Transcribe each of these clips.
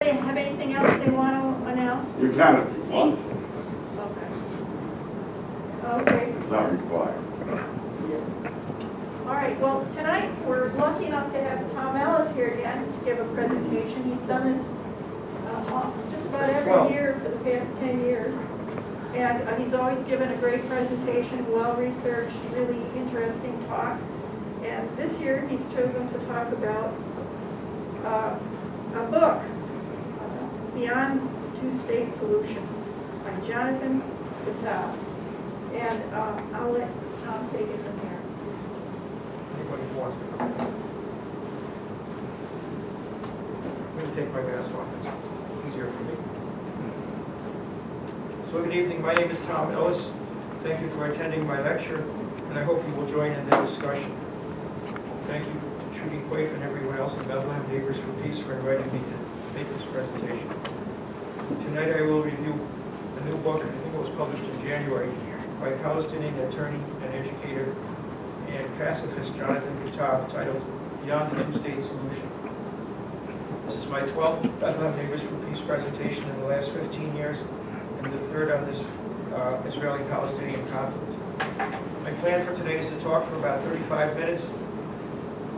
anybody have anything else they want to announce? You can if you want. Okay. It's not required. All right, well, tonight we're lucky enough to have Tom Ellis here again to give a presentation. He's done this just about every year for the past 10 years. And he's always given a great presentation, well-researched, really interesting talk. And this year he's chosen to talk about a book, Beyond the Two-State Solution, by Jonathan Kuttab. And I'll let Tom take it from here. Anybody who wants to come. I'm going to take my mask off. It's easier for me. So good evening. My name is Tom Ellis. Thank you for attending my lecture, and I hope you will join in the discussion. Thank you to Trudy Quaife and everyone else in Bethlehem Neighbors for Peace for inviting me to make this presentation. Tonight I will review a new book, I think it was published in January, by Palestinian attorney and educator and pacifist Jonathan Kuttab, titled Beyond the Two-State Solution. This is my 12th Bethlehem Neighbors for Peace presentation in the last 15 years, and the third on this Israeli-Palestinian conflict. My plan for today is to talk for about 35 minutes.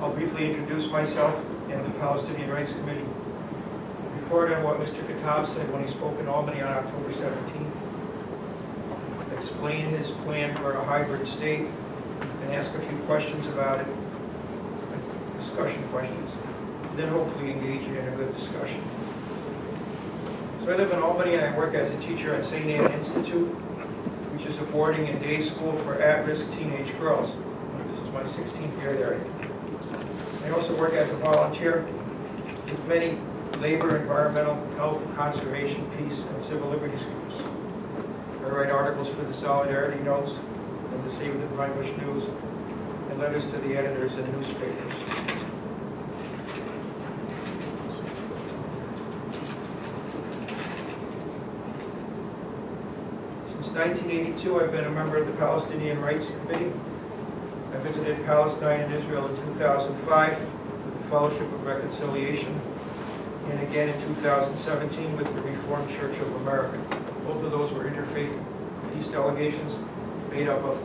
I'll briefly introduce myself and the Palestinian Rights Committee, report on what Mr. Kuttab said when he spoke in Albany on October 17th, explain his plan for a hybrid state, and ask a few questions about it, discussion questions, and then hopefully engage in a good discussion. So I live in Albany and I work as a teacher at St. Anne Institute, which is a boarding and day school for at-risk teenage girls. This is my 16th year there, I think. I also work as a volunteer with many labor, environmental, health, conservation, peace, and civil liberties groups. I write articles for the Solidarity Notes and the Save the Rhinebush News, and letters to the editors in newspapers. Since 1982, I've been a member of the Palestinian Rights Committee. I visited Palestine and Israel in 2005 with the Fellowship of Reconciliation, and again in 2017 with the Reformed Church of America. Both of those were interfaith peace delegations made up of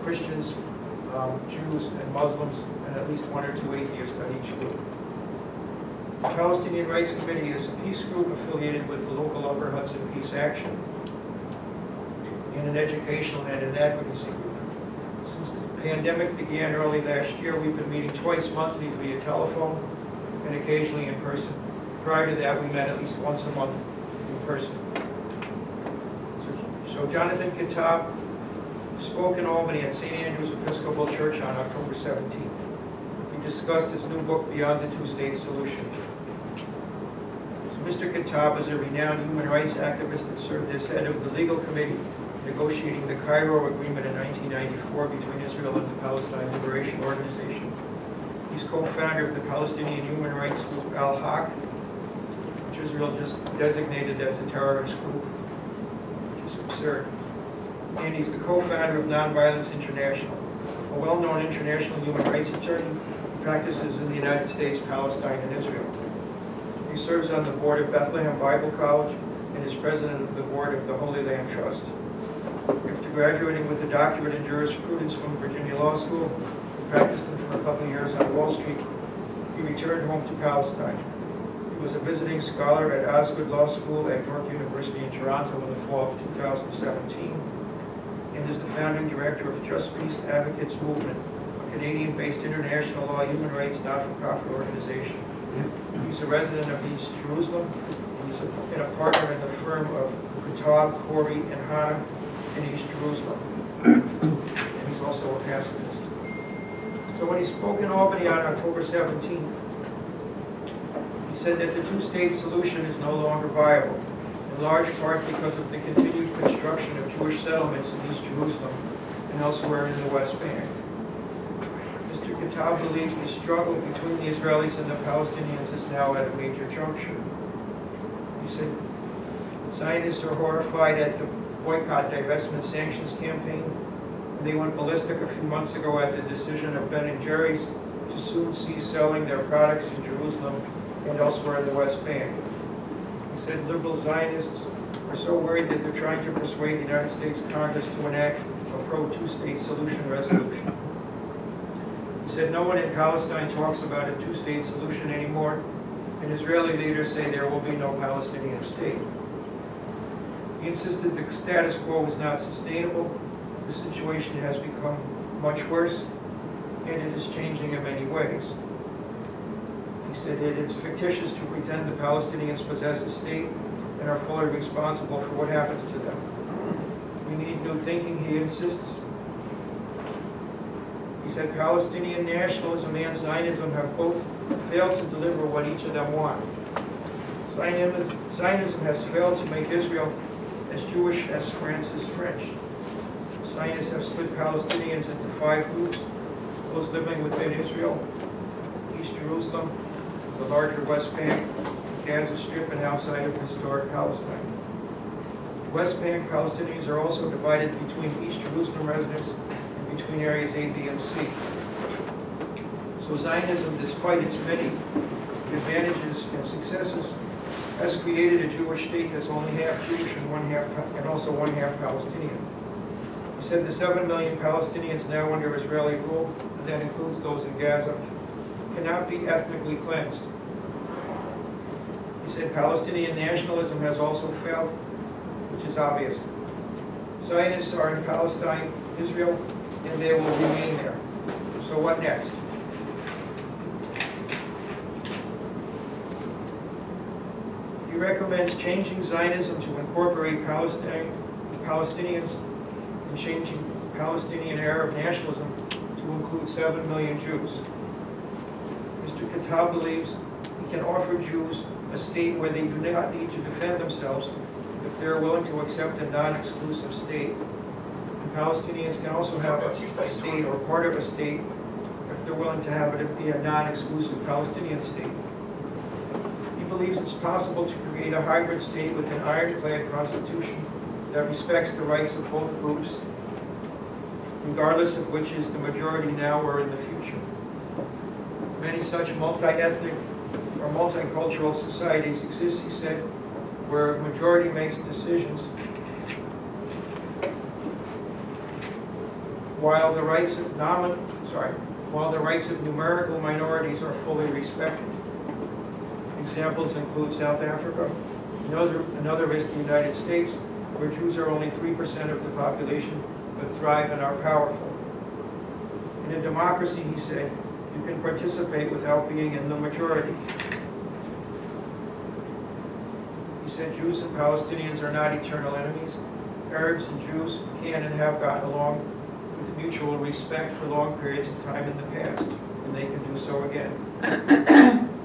Christians, Jews, and Muslims, and at least one or two atheists on each group. The Palestinian Rights Committee is a peace group affiliated with the local Upper Hudson Peace Action, and an educational and an advocacy group. Since the pandemic began early last year, we've been meeting twice monthly via telephone and occasionally in person. Prior to that, we met at least once a month in person. So Jonathan Kuttab spoke in Albany at St. Andrew's Episcopal Church on October 17th. He discussed his new book, Beyond the Two-State Solution. So Mr. Kuttab is a renowned human rights activist and served as head of the legal committee negotiating the Cairo Agreement in 1994 between Israel and the Palestine Liberation Organization. He's co-founder of the Palestinian human rights group Al-Haq, which Israel just designated as a terrorist group, which is absurd. And he's the co-founder of Nonviolence International, a well-known international human rights attorney who practices in the United States, Palestine, and Israel. He serves on the board of Bethlehem Bible College and is president of the board of the Holy Land Trust. After graduating with a doctorate in jurisprudence from Virginia Law School, he practiced for a couple of years on Wall Street. He returned home to Palestine. He was a visiting scholar at Osgood Law School at York University in Toronto in the fall of 2017, and is the founding director of Just Peace Advocates Movement, a Canadian-based international law human rights not-for-profit organization. He's a resident of East Jerusalem, and a partner in the firm of Kuttab, Corey, and Hannah in East Jerusalem. And he's also a pacifist. So when he spoke in Albany on October 17th, he said that the two-state solution is no longer viable, in large part because of the continued construction of Jewish settlements in East Jerusalem and elsewhere in the West Bank. Mr. Kuttab believes the struggle between the Israelis and the Palestinians is now at a major juncture. He said, Zionists are horrified at the boycott, divestment, sanctions campaign, and they went ballistic a few months ago at the decision of Ben & Jerry's to soon cease selling their products in Jerusalem and elsewhere in the West Bank. said liberal Zionists are so worried that they're trying to persuade the United States Congress to enact a pro-two-state solution resolution. He said no one in Palestine talks about a two-state solution anymore, and Israeli leaders say there will be no Palestinian state. He insisted the status quo was not sustainable, the situation has become much worse, and it is changing in many ways. He said that it's fictitious to pretend the Palestinians possess a state and are fully responsible for what happens to them. We need new thinking, he insists. He said Palestinian nationalism and Zionism have both failed to deliver what each of them want. Zionism has failed to make Israel as Jewish as France is French. Zionists have split Palestinians into 5 groups: those living within Israel, East Jerusalem, the larger West Bank, Gaza Strip, and outside of historic Palestine. West Bank Palestinians are also divided between East Jerusalem residents and between areas A, B, and C. So Zionism, despite its many advantages and successes, has created a Jewish state that's only half Jewish and also one half Palestinian. He said the 7 million Palestinians now under Israeli rule, and that includes those in Gaza, cannot be ethnically cleansed. He said Palestinian nationalism has also failed, which is obvious. Zionists are in Palestine, Israel, and they will remain there. So what next? He recommends changing Zionism to incorporate Palestinians and changing Palestinian Arab nationalism to include 7 million Jews. Mr. Kuttab believes he can offer Jews a state where they do not need to defend themselves if they are willing to accept a non-exclusive state. And Palestinians can also have a state or part of a state if they're willing to have it be a non-exclusive Palestinian state. He believes it's possible to create a hybrid state with an ironclad constitution that respects the rights of both groups, regardless of which is the majority now or in the future. Many such multi-ethnic or multicultural societies exist, he said, where a majority makes decisions while the rights of numerical minorities are fully respected. Examples include South Africa. Another is the United States, where Jews are only 3% of the population but thrive and are powerful. In a democracy, he said, you can participate without being in the majority. He said Jews and Palestinians are not eternal enemies. Arabs and Jews can and have gotten along with mutual respect for long periods of time in the past, and they can do so again.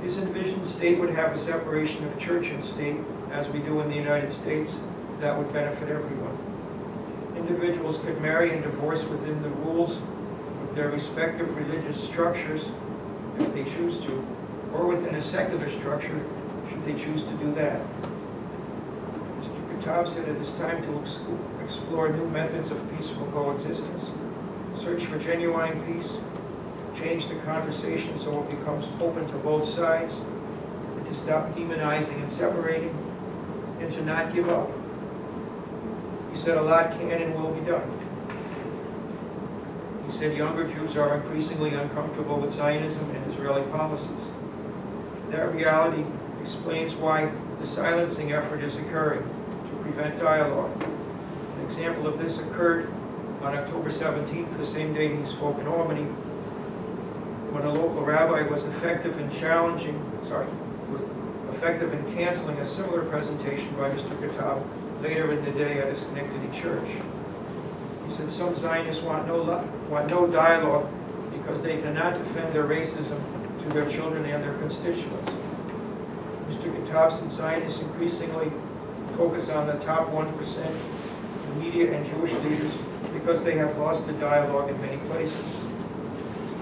His envisioned state would have a separation of church and state, as we do in the United States. That would benefit everyone. Individuals could marry and divorce within the rules of their respective religious structures if they choose to, or within a secular structure should they choose to do that. Mr. Kuttab said it is time to explore new methods of peaceful coexistence, search for genuine peace, change the conversation so it becomes open to both sides, and to stop demonizing and separating, and to not give up. He said a lot can and will be done. He said younger Jews are increasingly uncomfortable with Zionism and Israeli policies. That reality explains why the silencing effort is occurring to prevent dialogue. An example of this occurred on October 17th, the same day he spoke in Albany, when a local rabbi was effective in canceling a similar presentation by Mr. Kuttab later in the day at a Schenectady church. He said some Zionists want no dialogue because they cannot defend their racism to their children and their constituents. Mr. Kuttab said Zionists increasingly focus on the top 1%, the media and Jewish leaders, because they have lost the dialogue in many places.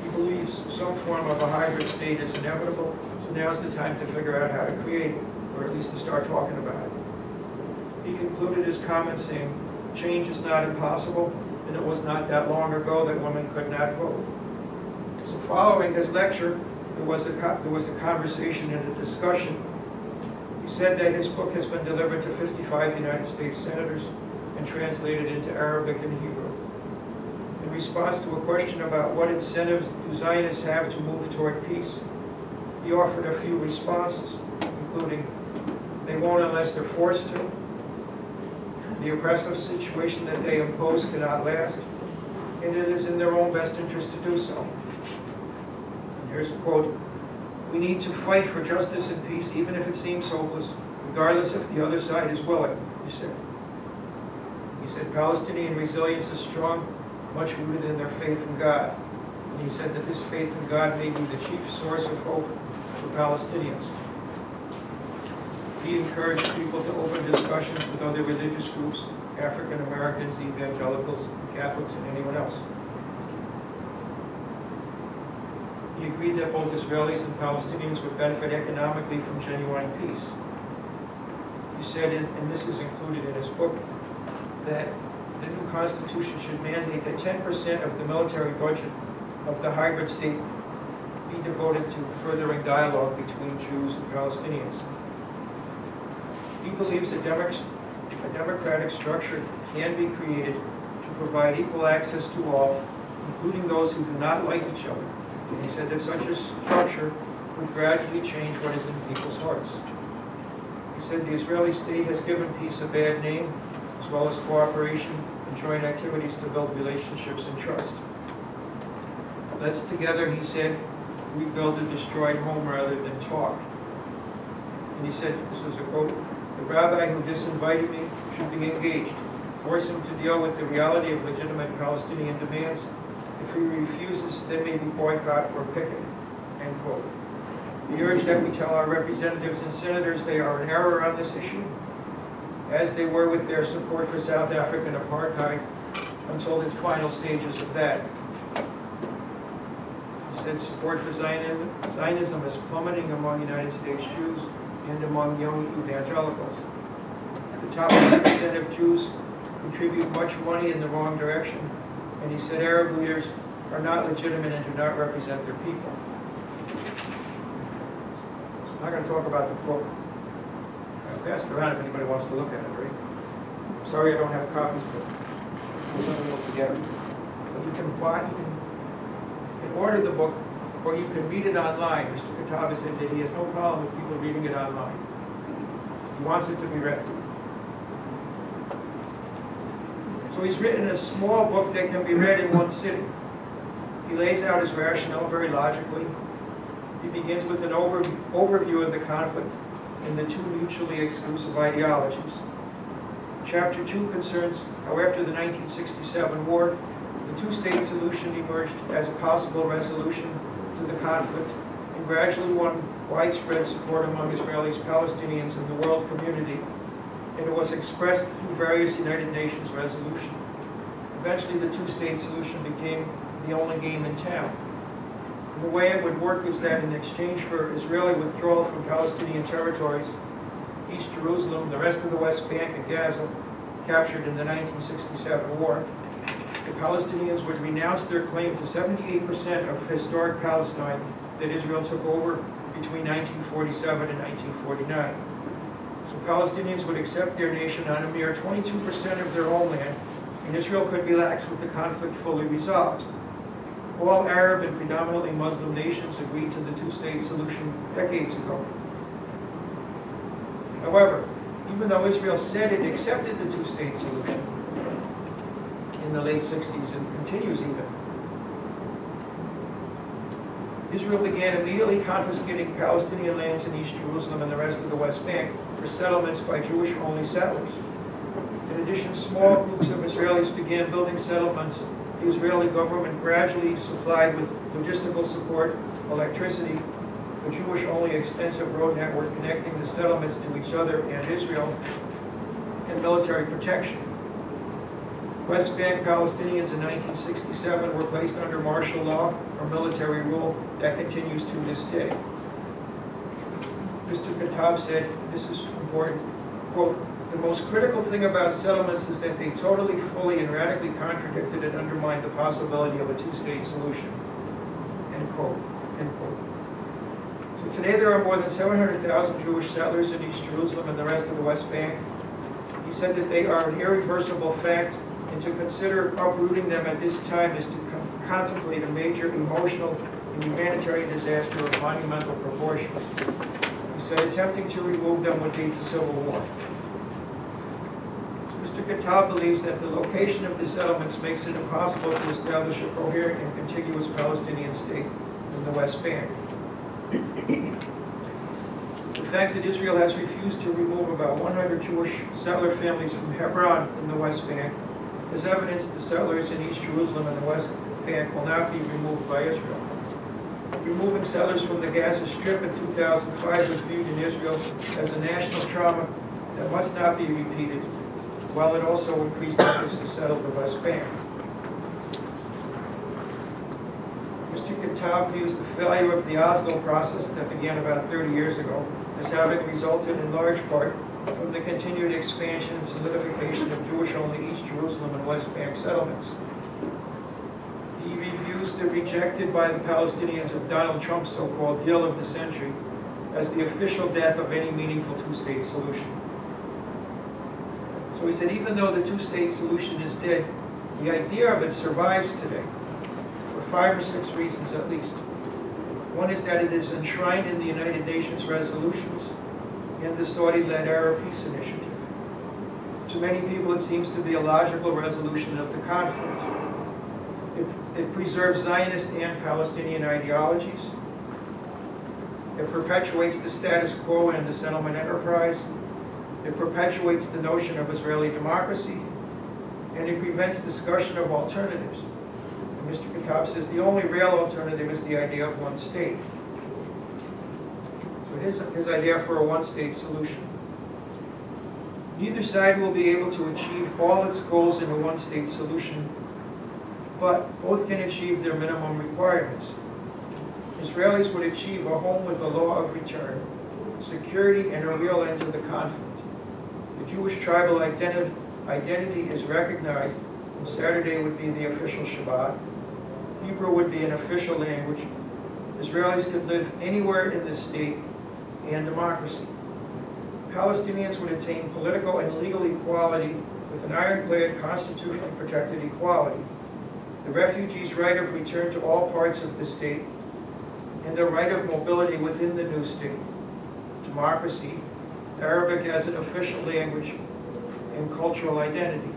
He believes some form of a hybrid state is inevitable, so now's the time to figure out how to create it, or at least to start talking about it. He concluded his comments saying, change is not impossible, and it was not that long ago that women could not vote. So following his lecture, there was a conversation and a discussion He said that his book has been delivered to 55 United States senators and translated into Arabic and Hebrew. In response to a question about what incentives do Zionists have to move toward peace, he offered a few responses, including, they won't unless they're forced to, the oppressive situation that they impose cannot last, and it is in their own best interest to do so. And here's a quote, we need to fight for justice and peace even if it seems hopeless, regardless if the other side is willing, he said. He said Palestinian resilience is strong, much rooted in their faith in God. And he said that this faith in God may be the chief source of hope for Palestinians. He encouraged people to open discussions with other religious groups, African Americans, evangelicals, Catholics, and anyone else. He agreed that both Israelis and Palestinians would benefit economically from genuine peace. He said, and this is included in his book, that the new constitution should mandate that 10% of the military budget of the hybrid state be devoted to furthering dialogue between Jews and Palestinians. He believes a democratic structure can be created to provide equal access to all, including those who do not like each other. And he said that such a structure would gradually change what is in people's hearts. He said the Israeli state has given peace a bad name, as well as cooperation and joint activities to build relationships and trust. Let's together, he said, rebuild a destroyed home rather than talk. And he said, this was a quote, the rabbi who disinvited me should be engaged. Force him to deal with the reality of legitimate Palestinian demands. If he refuses, then maybe boycott or picket, end quote. He urged that we tell our representatives and senators they are in error on this issue, as they were with their support for South African apartheid until the final stages of that. He said support for Zionism is plummeting among United States Jews and among young evangelicals. The top 1% of Jews contribute much money in the wrong direction, and he said Arab leaders are not legitimate and do not represent their people. So I'm not going to talk about the book. I'll pass it around if anybody wants to look at it, right? I'm sorry I don't have copies, but we'll let me look together. But you can buy, you can order the book, or you can read it online. Mr. Kuttab said that he has no problem with people reading it online. He wants it to be read. So he's written a small book that can be read in one sitting. He lays out his rationale very logically. He begins with an overview of the conflict and the two mutually exclusive ideologies. Chapter 2 concerns how after the 1967 war, the two-state solution emerged as a possible resolution to the conflict and gradually won widespread support among Israelis, Palestinians, and the world community, and it was expressed through various United Nations resolutions. Eventually, the two-state solution became the only game in town. And the way it would work was that in exchange for Israeli withdrawal from Palestinian territories, East Jerusalem, the rest of the West Bank, and Gaza, captured in the 1967 war, the Palestinians would renounce their claim to 78% of historic Palestine that Israel took over between 1947 and 1949. So Palestinians would accept their nation on a mere 22% of their homeland, and Israel could relax with the conflict fully resolved. All Arab and predominantly Muslim nations agreed to the two-state solution decades ago. However, even though Israel said it accepted the two-state solution in the late 60s and continues even, Israel began immediately confiscating Palestinian lands in East Jerusalem and the rest of the West Bank for settlements by Jewish-only settlers. In addition, small groups of Israelis began building settlements. The Israeli government gradually supplied with logistical support, electricity, a Jewish-only extensive road network connecting the settlements to each other and Israel, and military protection. West Bank Palestinians in 1967 were placed under martial law or military rule that continues to this day. Mr. Kuttab said, this is important, quote, the most critical thing about settlements is that they totally, fully, and radically contradicted and undermined the possibility of a two-state solution, end quote, end quote. So Today there are more than 700,000 Jewish settlers in East Jerusalem and the rest of the West Bank. He said that they are an irreversible fact, and to consider uprooting them at this time is to contemplate a major emotional and humanitarian disaster of monumental proportions. He said attempting to remove them would lead to civil war. Mr. Kuttab believes that the location of the settlements makes it impossible to establish a coherent and contiguous Palestinian state in the West Bank. The fact that Israel has refused to remove about 100 Jewish settler families from Hebron in the West Bank is evidence the settlers in East Jerusalem and the West Bank will not be removed by Israel. Removing settlers from the Gaza Strip in 2005 was viewed in Israel as a national trauma that must not be repeated, while it also increased efforts to settle the West Bank. Mr. Kuttab views the failure of the Oslo process that began about 30 years ago as having resulted in large part from the continued expansion and solidification of Jewish-only East Jerusalem and West Bank settlements. He reviews the rejected by the Palestinians of Donald Trump's so-called deal of the century as the official death of any meaningful two-state solution. So he said, even though the two-state solution is dead, the idea of it survives today for 5 or 6 reasons at least. One is that it is enshrined in the United Nations resolutions and the Saudi-led Arab Peace Initiative. To many people, it seems to be a logical resolution of the conflict. It preserves Zionist and Palestinian ideologies. It perpetuates the status quo and the settlement enterprise. It perpetuates the notion of Israeli democracy. And it prevents discussion of alternatives. And Mr. Kuttab says the only real alternative is the idea of one state. So his idea for a one-state solution. Neither side will be able to achieve all its goals in a one-state solution, but both can achieve their minimum requirements. Israelis would achieve a home with a law of return, security, and a real end to the conflict. The Jewish tribal identity is recognized, and Saturday would be the official Shabbat. Hebrew would be an official language. Israelis could live anywhere in the state and democracy. Palestinians would attain political and legal equality with an ironclad constitutionally protected equality. The refugees' right of return to all parts of the state, and the right of mobility within the new state. Democracy, Arabic as an official language, and cultural identity.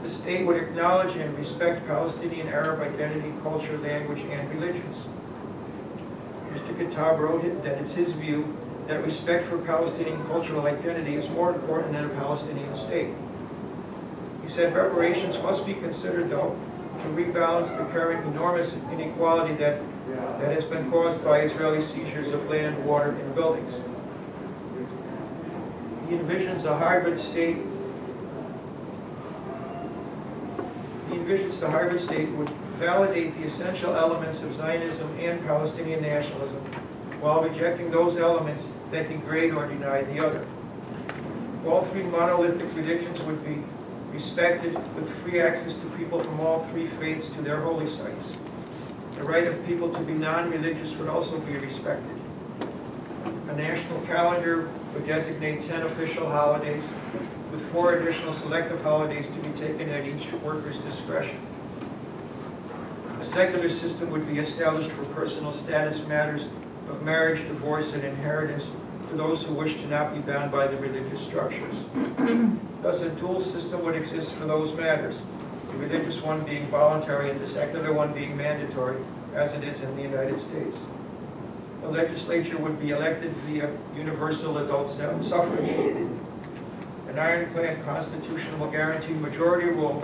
The state would acknowledge and respect Palestinian Arab identity, culture, language, and religions. Mr. Kuttab wrote that it's his view that respect for Palestinian cultural identity is more important than a Palestinian state. He said reparations must be considered, though, to rebalance the current enormous inequality that has been caused by Israeli seizures of land, water, and buildings. He envisions a hybrid state. He envisions the hybrid state would validate the essential elements of Zionism and Palestinian nationalism while rejecting those elements that degrade or deny the other. All three monolithic religions would be respected with free access to people from all three faiths to their holy sites. The right of people to be non-religious would also be respected. A national calendar would designate 10 official holidays, with 4 additional selective holidays to be taken at each worker's discretion. A secular system would be established for personal status matters of marriage, divorce, and inheritance for those who wish to not be bound by the religious structures. Thus, a dual system would exist for those matters, the religious one being voluntary and the secular one being mandatory, as it is in the United States. The legislature would be elected via universal adult suffrage. An ironclad constitution will guarantee majority rule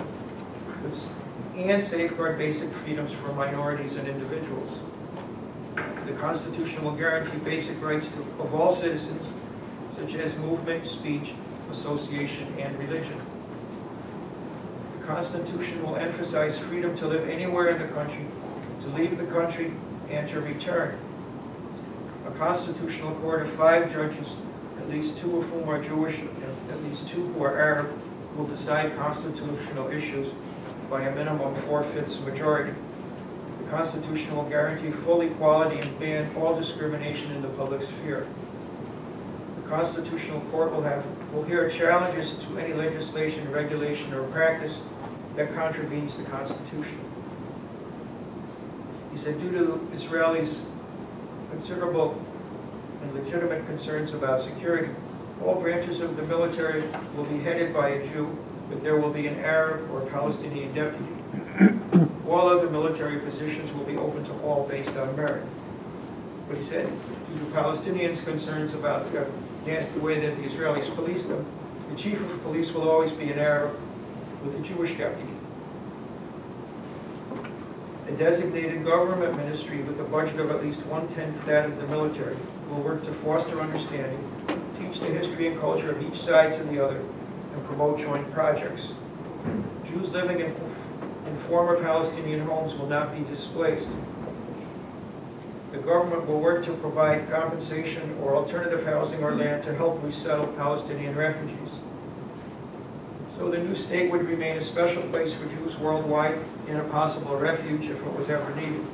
and safeguard basic freedoms for minorities and individuals. The Constitution will guarantee basic rights of all citizens, such as movement, speech, association, and religion. The Constitution will emphasize freedom to live anywhere in the country, to leave the country, and to return. A constitutional court of 5 judges, at least 2 of whom are Jewish and at least 2 who are Arab, will decide constitutional issues by a minimum 4/5 majority. The Constitution will guarantee full equality and ban all discrimination in the public sphere. The Constitutional Court will hear challenges to any legislation, regulation, or practice that contravenes the Constitution. He said, due to Israelis' considerable and legitimate concerns about security, all branches of the military will be headed by a Jew, but there will be an Arab or Palestinian deputy. All other military positions will be open to all based on merit. But he said, due to Palestinians' concerns about the nasty way that the Israelis police them, the chief of police will always be an Arab with a Jewish deputy. A designated government ministry with a budget of at least 1/10 that of the military will work to foster understanding, teach the history and culture of each side to the other, and promote joint projects. Jews living in former Palestinian homes will not be displaced. The government will work to provide compensation or alternative housing or land to help resettle Palestinian refugees. So the new state would remain a special place for Jews worldwide and a possible refuge if it was ever needed.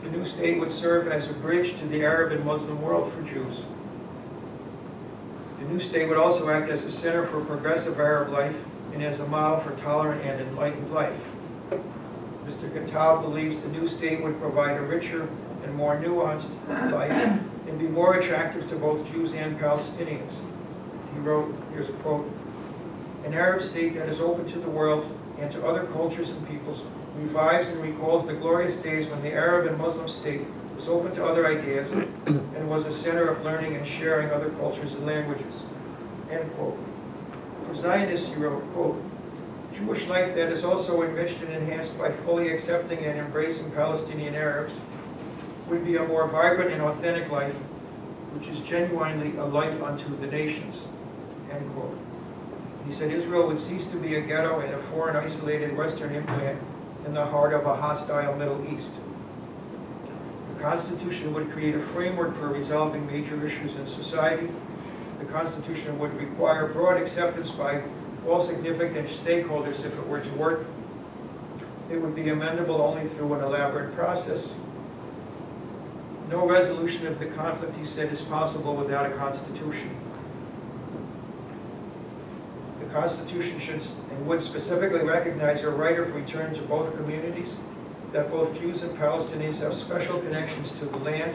The new state would serve as a bridge to the Arab and Muslim world for Jews. The new state would also act as a center for progressive Arab life and as a model for tolerant and enlightened life. Mr. Kuttab believes the new state would provide a richer and more nuanced life and be more attractive to both Jews and Palestinians. He wrote, here's a quote, "An Arab state that is open to the world and to other cultures and peoples revives and recalls the glorious days when the Arab and Muslim state was open to other ideas and was a center of learning and sharing other cultures and languages." End quote. For Zionists, he wrote, quote, "Jewish life that is also enriched and enhanced by fully accepting and embracing Palestinian Arabs would be a more vibrant and authentic life, which is genuinely a light unto the nations." End quote. He said Israel would cease to be a ghetto and a foreign isolated Western implant in the heart of a hostile Middle East. The Constitution would create a framework for resolving major issues in society. The Constitution would require broad acceptance by all significant stakeholders if it were to work. It would be amendable only through an elaborate process. No resolution of the conflict, he said, is possible without a constitution. The Constitution should and would specifically recognize a right of return to both communities, that both Jews and Palestinians have special connections to the land.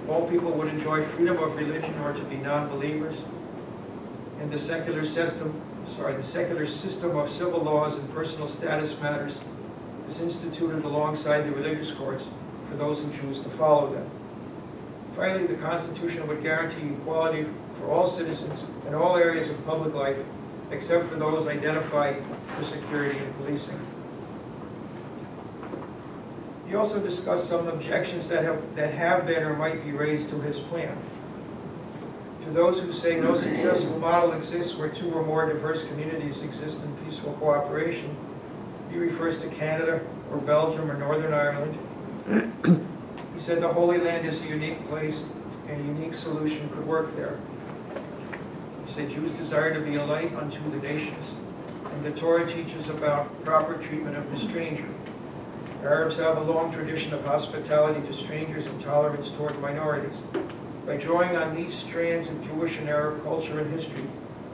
All people would enjoy freedom of religion or to be non-believers. And the secular system of civil laws and personal status matters is instituted alongside the religious courts for those who choose to follow them. Finally, the Constitution would guarantee equality for all citizens in all areas of public life, except for those identified for security and policing. He also discussed some objections that have been or might be raised to his plan. To those who say no successful model exists where two or more diverse communities exist in peaceful cooperation, he refers to Canada or Belgium or Northern Ireland. He said the Holy Land is a unique place and a unique solution could work there. He said Jews desire to be a light unto the nations, and the Torah teaches about proper treatment of the stranger. Arabs have a long tradition of hospitality to strangers and tolerance toward minorities. By drawing on these strands of Jewish and Arab culture and history,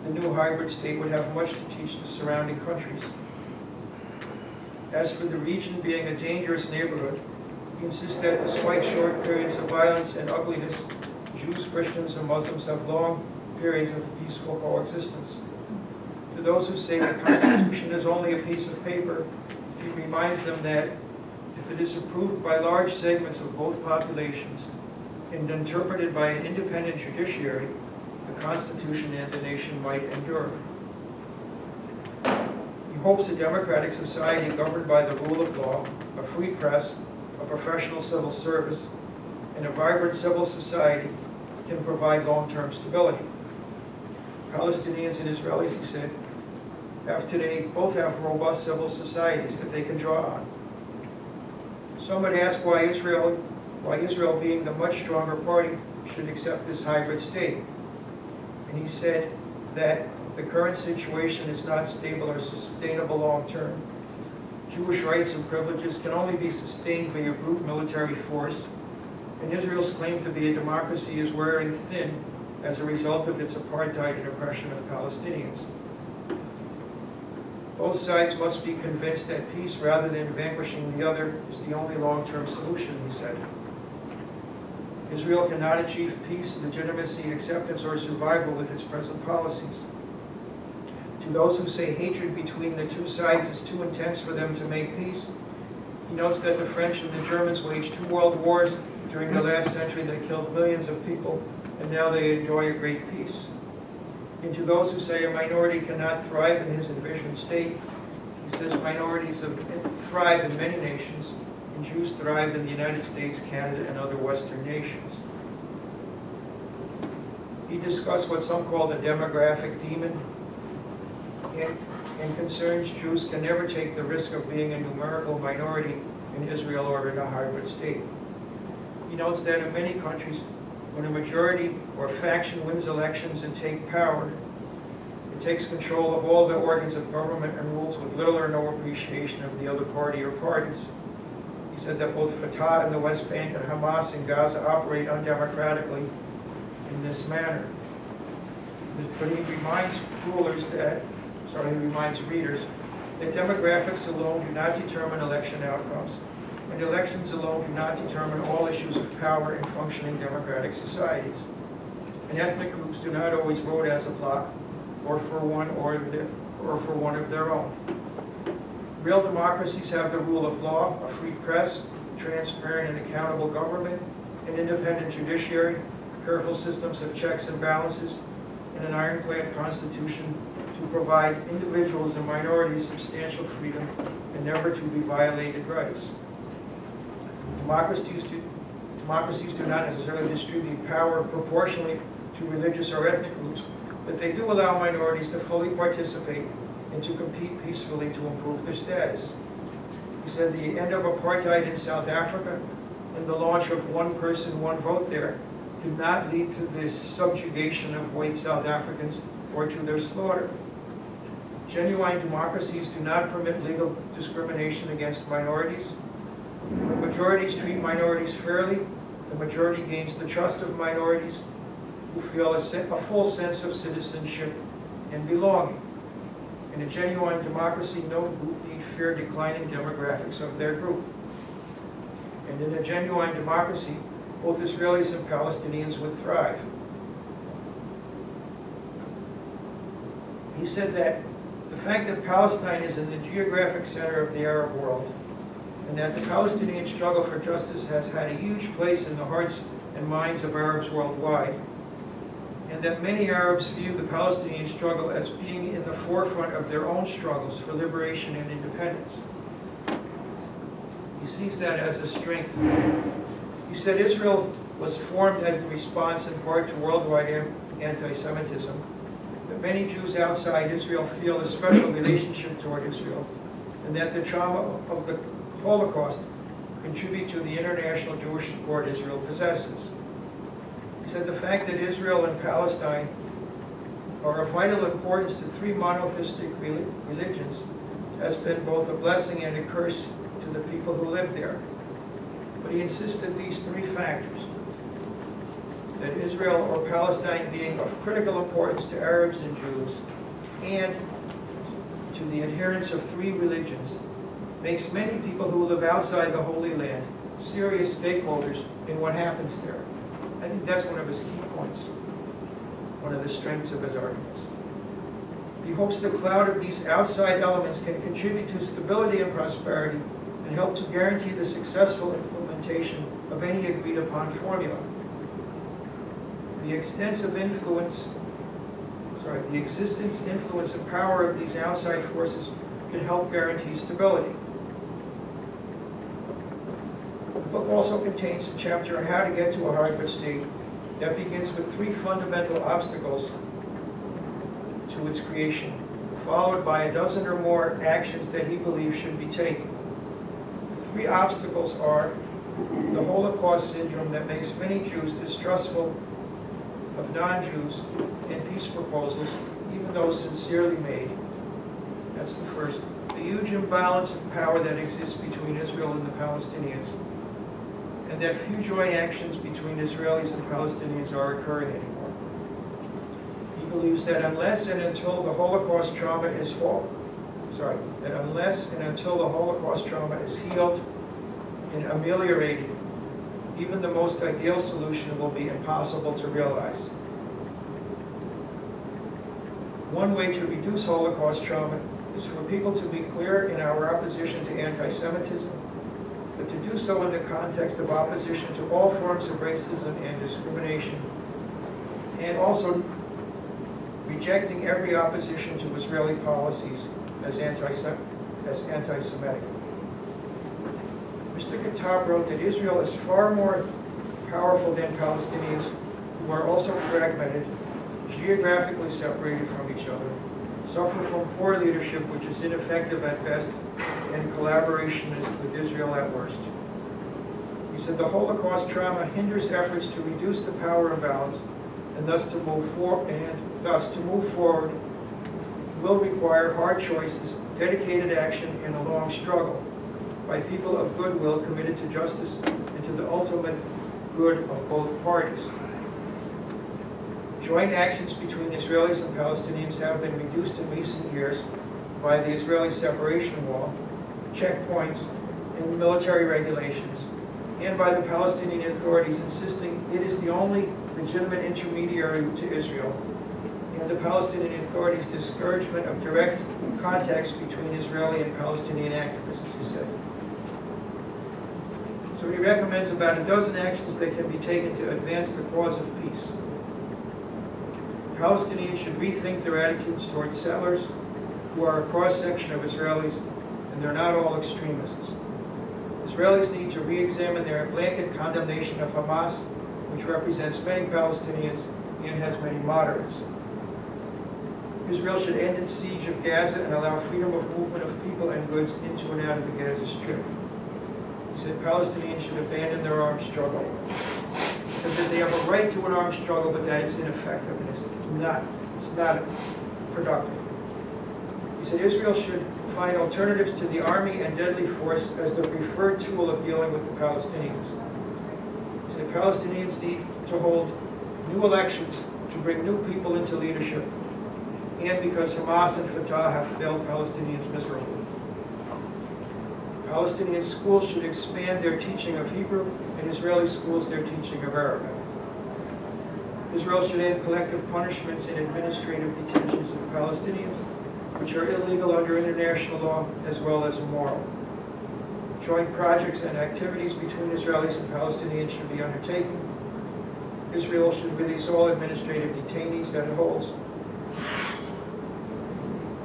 the new hybrid state would have much to teach the surrounding countries. As for the region being a dangerous neighborhood, he insists that despite short periods of violence and ugliness, Jews, Christians, and Muslims have long periods of peaceful coexistence. To those who say the Constitution is only a piece of paper, he reminds them that if it is approved by large segments of both populations and interpreted by an independent judiciary, the Constitution and the nation might endure. He hopes a democratic society governed by the rule of law, a free press, a professional civil service, and a vibrant civil society can provide long-term stability. Palestinians and Israelis, he said, both have robust civil societies that they can draw on. Some would ask why Israel, being the much stronger party, should accept this hybrid state. And he said that the current situation is not stable or sustainable long term. Jewish rights and privileges can only be sustained by a brute military force, and Israel's claim to be a democracy is wearing thin as a result of its apartheid and oppression of Palestinians. Both sides must be convinced that peace, rather than vanquishing the other, is the only long-term solution, he said. Israel cannot achieve peace, legitimacy, acceptance, or survival with its present policies. To those who say hatred between the two sides is too intense for them to make peace, he notes that the French and the Germans waged 2 world wars during the last century that killed millions of people, and now they enjoy a great peace. And to those who say a minority cannot thrive in his envisioned state, he says minorities thrive in many nations, and Jews thrive in the United States, Canada, and other Western nations. He discussed what some call the demographic demon, and concerns Jews can never take the risk of being a numerical minority in Israel or in a hybrid state. He notes that in many countries, when a majority or faction wins elections and take power, it takes control of all the organs of government and rules with little or no appreciation of the other party or parties. He said that both Fatah in the West Bank and Hamas in Gaza operate undemocratically in this manner. But he reminds readers that demographics alone do not determine election outcomes, and elections alone do not determine all issues of power in functioning democratic societies. And ethnic groups do not always vote as a bloc, or for one of their own. Real democracies have the rule of law, a free press, transparent and accountable government, an independent judiciary, careful systems of checks and balances, and an ironclad constitution to provide individuals and minorities substantial freedom and never to be violated rights. Democracies do not necessarily distribute power proportionally to religious or ethnic groups, but they do allow minorities to fully participate and to compete peacefully to improve their status. He said the end of apartheid in South Africa and the launch of one person, one vote there did not lead to the subjugation of white South Africans or to their slaughter. Genuine democracies do not permit legal discrimination against minorities. When majorities treat minorities fairly, the majority gains the trust of minorities who feel a full sense of citizenship and belonging. In a genuine democracy, no group need fear declining demographics of their group. And in a genuine democracy, both Israelis and Palestinians would thrive. He said that the fact that Palestine is in the geographic center of the Arab world, and that the Palestinian struggle for justice has had a huge place in the hearts and minds of Arabs worldwide, and that many Arabs view the Palestinian struggle as being in the forefront of their own struggles for liberation and independence. He sees that as a strength. He said Israel was formed in response in part to worldwide anti-Semitism, that many Jews outside Israel feel a special relationship toward Israel, and that the trauma of the Holocaust contribute to the international Jewish support Israel possesses. He said the fact that Israel and Palestine are of vital importance to 3 monotheistic religions has been both a blessing and a curse to the people who live there. But he insists that these 3 factors, that Israel or Palestine being of critical importance to Arabs and Jews, and to the adherents of 3 religions, makes many people who live outside the Holy Land serious stakeholders in what happens there. I think that's one of his key points, one of the strengths of his arguments. He hopes the cloud of these outside elements can contribute to stability and prosperity and help to guarantee the successful implementation of any agreed upon formula. The existence, influence, and power of these outside forces can help guarantee stability. The book also contains a chapter on how to get to a hybrid state that begins with 3 fundamental obstacles to its creation, followed by a dozen or more actions that he believes should be taken. The 3 obstacles are the Holocaust syndrome that makes many Jews distrustful of non-Jews and peace proposals, even though sincerely made. That's the first. The huge imbalance of power that exists between Israel and the Palestinians, and that few joint actions between Israelis and Palestinians are occurring anymore. He believes that unless and until the Holocaust trauma is healed and ameliorated, even the most ideal solution will be impossible to realize. One way to reduce Holocaust trauma is for people to be clear in our opposition to anti-Semitism, but to do so in the context of opposition to all forms of racism and discrimination, and also rejecting every opposition to Israeli policies as anti-Semitic. Mr. Kuttab wrote that Israel is far more powerful than Palestinians, who are also fragmented, geographically separated from each other, suffer from poor leadership which is ineffective at best, and collaboration with Israel at worst. He said the Holocaust trauma hinders efforts to reduce the power imbalance, and thus to move forward will require hard choices, dedicated action, and a long struggle by people of goodwill committed to justice and to the ultimate good of both parties. Joint actions between Israelis and Palestinians have been reduced in recent years by the Israeli separation wall, checkpoints, and military regulations, and by the Palestinian authorities insisting it is the only legitimate intermediary to Israel, and the Palestinian authorities' discouragement of direct contacts between Israeli and Palestinian activists, he said. So he recommends about a dozen actions that can be taken to advance the cause of peace. Palestinians should rethink their attitudes towards settlers, who are a cross-section of Israelis, and they're not all extremists. Israelis need to re-examine their blanket condemnation of Hamas, which represents many Palestinians and has many moderates. Israel should end its siege of Gaza and allow freedom of movement of people and goods into and out of the Gaza Strip. He said Palestinians should abandon their armed struggle. He said that they have a right to an armed struggle, but that it's ineffective and it's not productive. He said Israel should find alternatives to the army and deadly force as the preferred tool of dealing with the Palestinians. He said Palestinians need to hold new elections to bring new people into leadership, and because Hamas and Fatah have failed Palestinians miserably. Palestinian schools should expand their teaching of Hebrew, and Israeli schools their teaching of Arabic. Israel should end collective punishments and administrative detentions of Palestinians, which are illegal under international law as well as immoral. Joint projects and activities between Israelis and Palestinians should be undertaken. Israel should release all administrative detainees that it holds.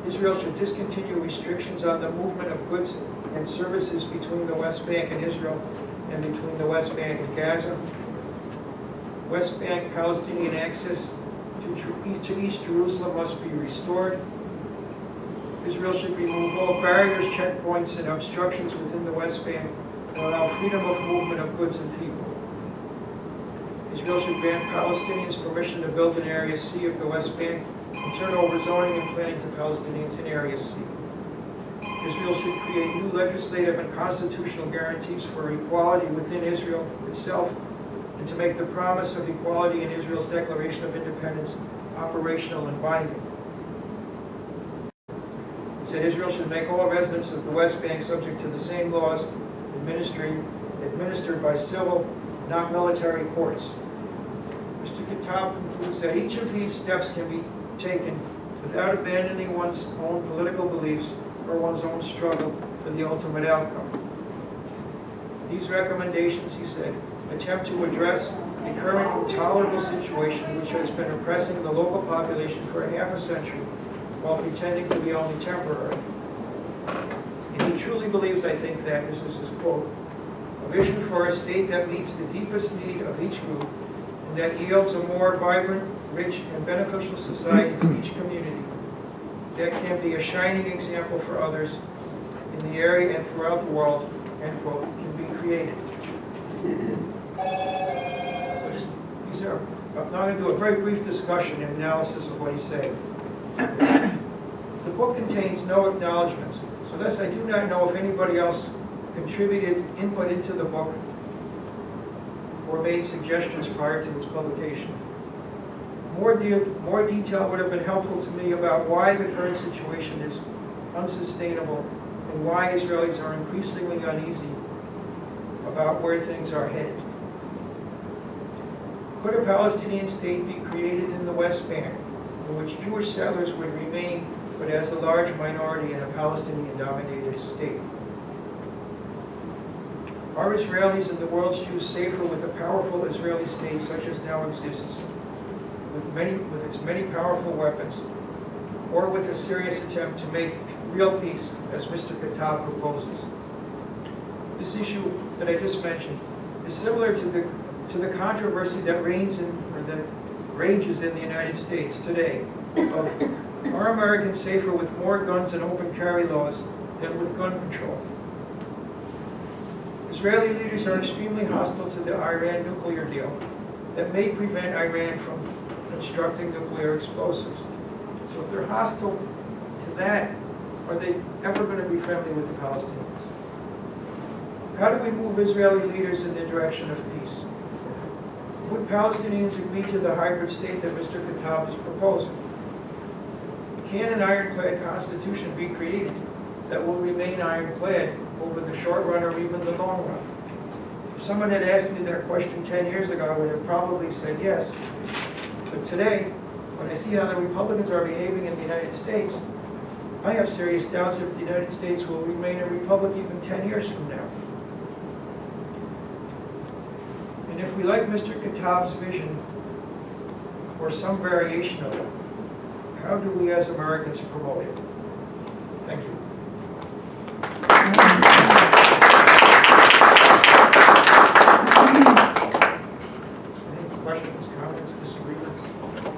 Israel should discontinue restrictions on the movement of goods and services between the West Bank and Israel and between the West Bank and Gaza. West Bank Palestinian access to East Jerusalem must be restored. Israel should remove all barriers, checkpoints, and obstructions within the West Bank and allow freedom of movement of goods and people. Israel should grant Palestinians permission to build in Area C of the West Bank and turn over zoning and planning to Palestinians in Area C. Israel should create new legislative and constitutional guarantees for equality within Israel itself, and to make the promise of equality in Israel's Declaration of Independence operational and binding. It said Israel should make all residents of the West Bank subject to the same laws administered by civil, not military courts. Mr. Kuttab concludes that each of these steps can be taken without abandoning one's own political beliefs or one's own struggle for the ultimate outcome. These recommendations, he said, attempt to address the current intolerable situation which has been oppressing the local population for half a century while pretending to be only temporary. And he truly believes, I think, that, this is his quote, a vision for a state that meets the deepest need of each group and that yields a more vibrant, rich, and beneficial society for each community that can be a shining example for others in the area and throughout the world, end quote, can be created. So I'm now going to do a very brief discussion and analysis of what he's saying. The book contains no acknowledgments, so thus I do not know if anybody else contributed input into the book or made suggestions prior to its publication. More detail would have been helpful to me about why the current situation is unsustainable and why Israelis are increasingly uneasy about where things are headed. Could a Palestinian state be created in the West Bank, in which Jewish settlers would remain, but as a large minority in a Palestinian-dominated state? Are Israelis and the world's Jews safer with a powerful Israeli state such as now exists, with its many powerful weapons, or with a serious attempt to make real peace, as Mr. Kuttab proposes? This issue that I just mentioned is similar to the controversy that ranges in the United States today of, are Americans safer with more guns and open carry laws than with gun control? Israeli leaders are extremely hostile to the Iran nuclear deal that may prevent Iran from constructing nuclear explosives. So if they're hostile to that, are they ever going to be friendly with the Palestinians? How do we move Israeli leaders in the direction of peace? Would Palestinians agree to the hybrid state that Mr. Kuttab is proposing? Can an ironclad constitution be created that will remain ironclad over the short run or even the long run? If someone had asked me that question 10 years ago, I would have probably said yes. But today, when I see how the Republicans are behaving in the United States, I have serious doubts if the United States will remain a republic even 10 years from now. And if we like Mr. Kuttab's vision, or some variation of it, how do we as Americans promote it? Thank you. Any questions, comments, disagreements?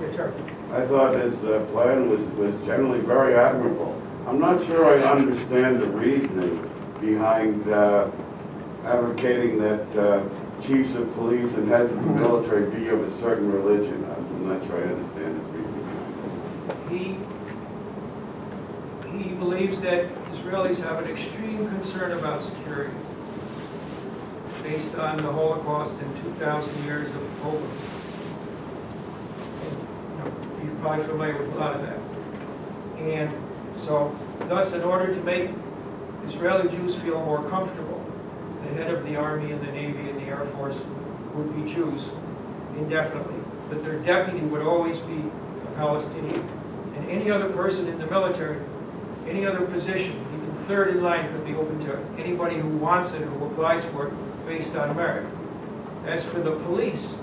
Yes, sir. I thought his plan was generally very admirable. I'm not sure I understand the reasoning behind advocating that chiefs of police and heads of the military be of a certain religion. I'm not sure I understand his reasoning. He believes that Israelis have an extreme concern about security based on the Holocaust and 2,000 years of Poland. You're probably familiar with a lot of that. And so, thus, in order to make Israeli Jews feel more comfortable, the head of the Army and the Navy and the Air Force would be Jews indefinitely, but their deputy would always be a Palestinian. And any other person in the military, any other position, even third in line, could be open to anybody who wants it, who applies for it, based on merit. As for the police,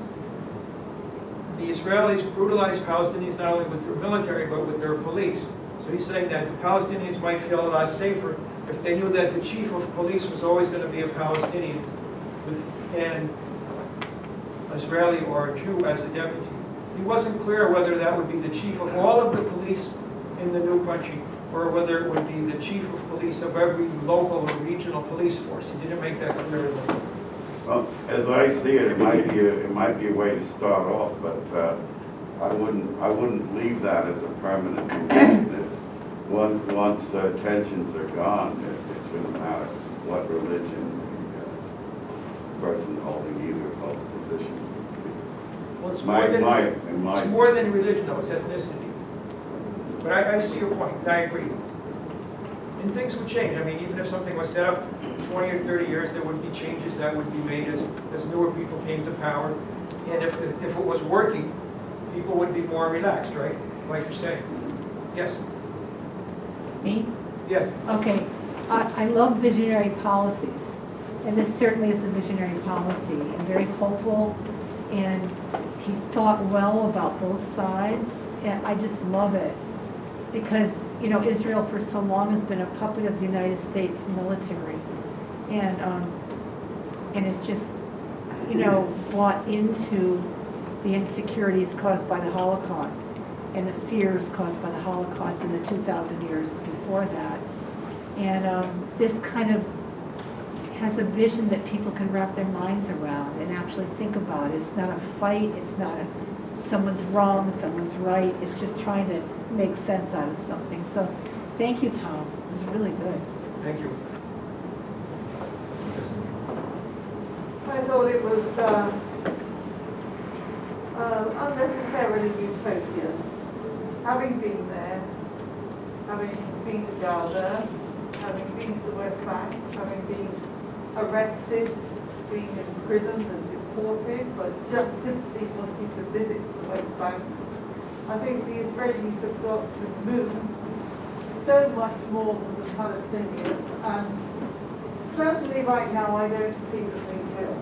the Israelis brutalize Palestinians not only with their military, but with their police. So he's saying that the Palestinians might feel a lot safer if they knew that the chief of police was always going to be a Palestinian with an Israeli or a Jew as a deputy. He wasn't clear whether that would be the chief of all of the police in the new country or whether it would be the chief of police of every local or regional police force. He didn't make that clear. Well, as I see it, it might be a way to start off, but I wouldn't leave that as a permanent solution. Once tensions are gone, it shouldn't matter what religion the person holding either of those positions would be. Well, it's more than religion, though. It's ethnicity. But I see your point. I agree. And things would change. I mean, even if something was set up 20 or 30 years, there would be changes that would be made as newer people came to power. And if it was working, people would be more relaxed, right? Like you're saying. Yes? Me? Yes. Okay. I love visionary policies. And this certainly is the visionary policy. And very hopeful. And he thought well about both sides. And I just love it. Because, you know, Israel for so long has been a puppet of the United States military. And it's just, you know, bought into the insecurities caused by the Holocaust and the fears caused by the Holocaust in the 2,000 years before that. And this kind of has a vision that people can wrap their minds around and actually think about it. It's not a fight, it's not someone's wrong, someone's right. It's just trying to make sense out of something. So Thank you, Tom. It was really good. Thank you. I thought it was unnecessarily utopian. Having been there, having been to Gaza, having been to the West Bank, having been arrested, being imprisoned and deported, but just simply wanting to visit the West Bank, I think the Israelis have got to move so much more than the Palestinians, and certainly right now I don't see that they will.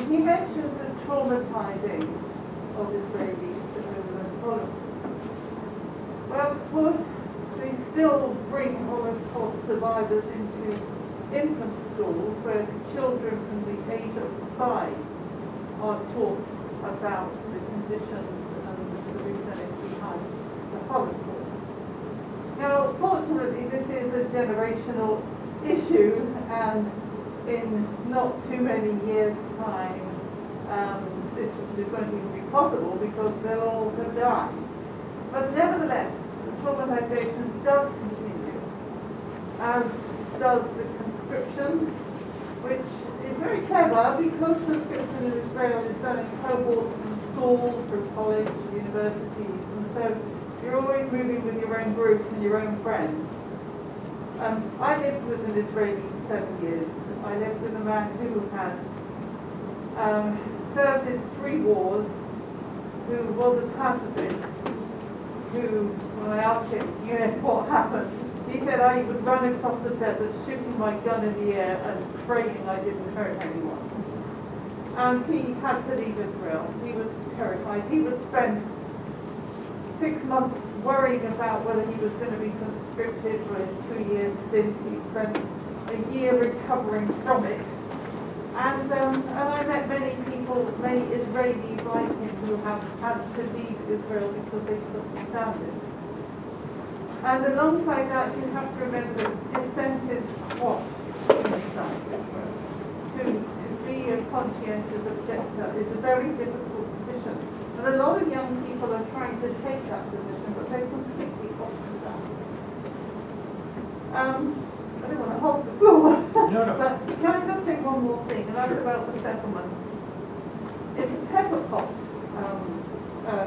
He mentions the traumatizing of Israelis over the Holocaust. Well, of course, they still bring Holocaust survivors into infant schools where children from the age of 5 are taught about the conditions and the reasoning behind the Holocaust. Now, fortunately, this is a generational issue, and in not too many years' time, this won't even be possible because they'll all have died. But nevertheless, the traumatization does continue, as does the conscription, which is very clever because conscription in Israel is done in cohorts from schools, from college, universities, and so you're always moving with your own group and your own friends. I lived with an Israeli for 7 years. I lived with a man who had served in 3 wars, who was a pacifist, who, when I asked him, what happened, he said I would run across the desert shooting my gun in the air and praying I didn't hurt anyone. And he had to leave Israel. He was terrified. He would spend 6 months worrying about whether he was going to be conscripted for his 2-year stint. He spent a year recovering from it. And I met many people, many Israelis like him, who have had to leave Israel because they couldn't stand it. And alongside that, you have to remember dissent is hot inside Israel. To be a conscientious objector is a very difficult position. And a lot of young people are trying to take that position, but they're completely off to that. I don't want to hold the floor, No. but can I just say one more thing, and that's Sure. about the settlements. It's a pepper pot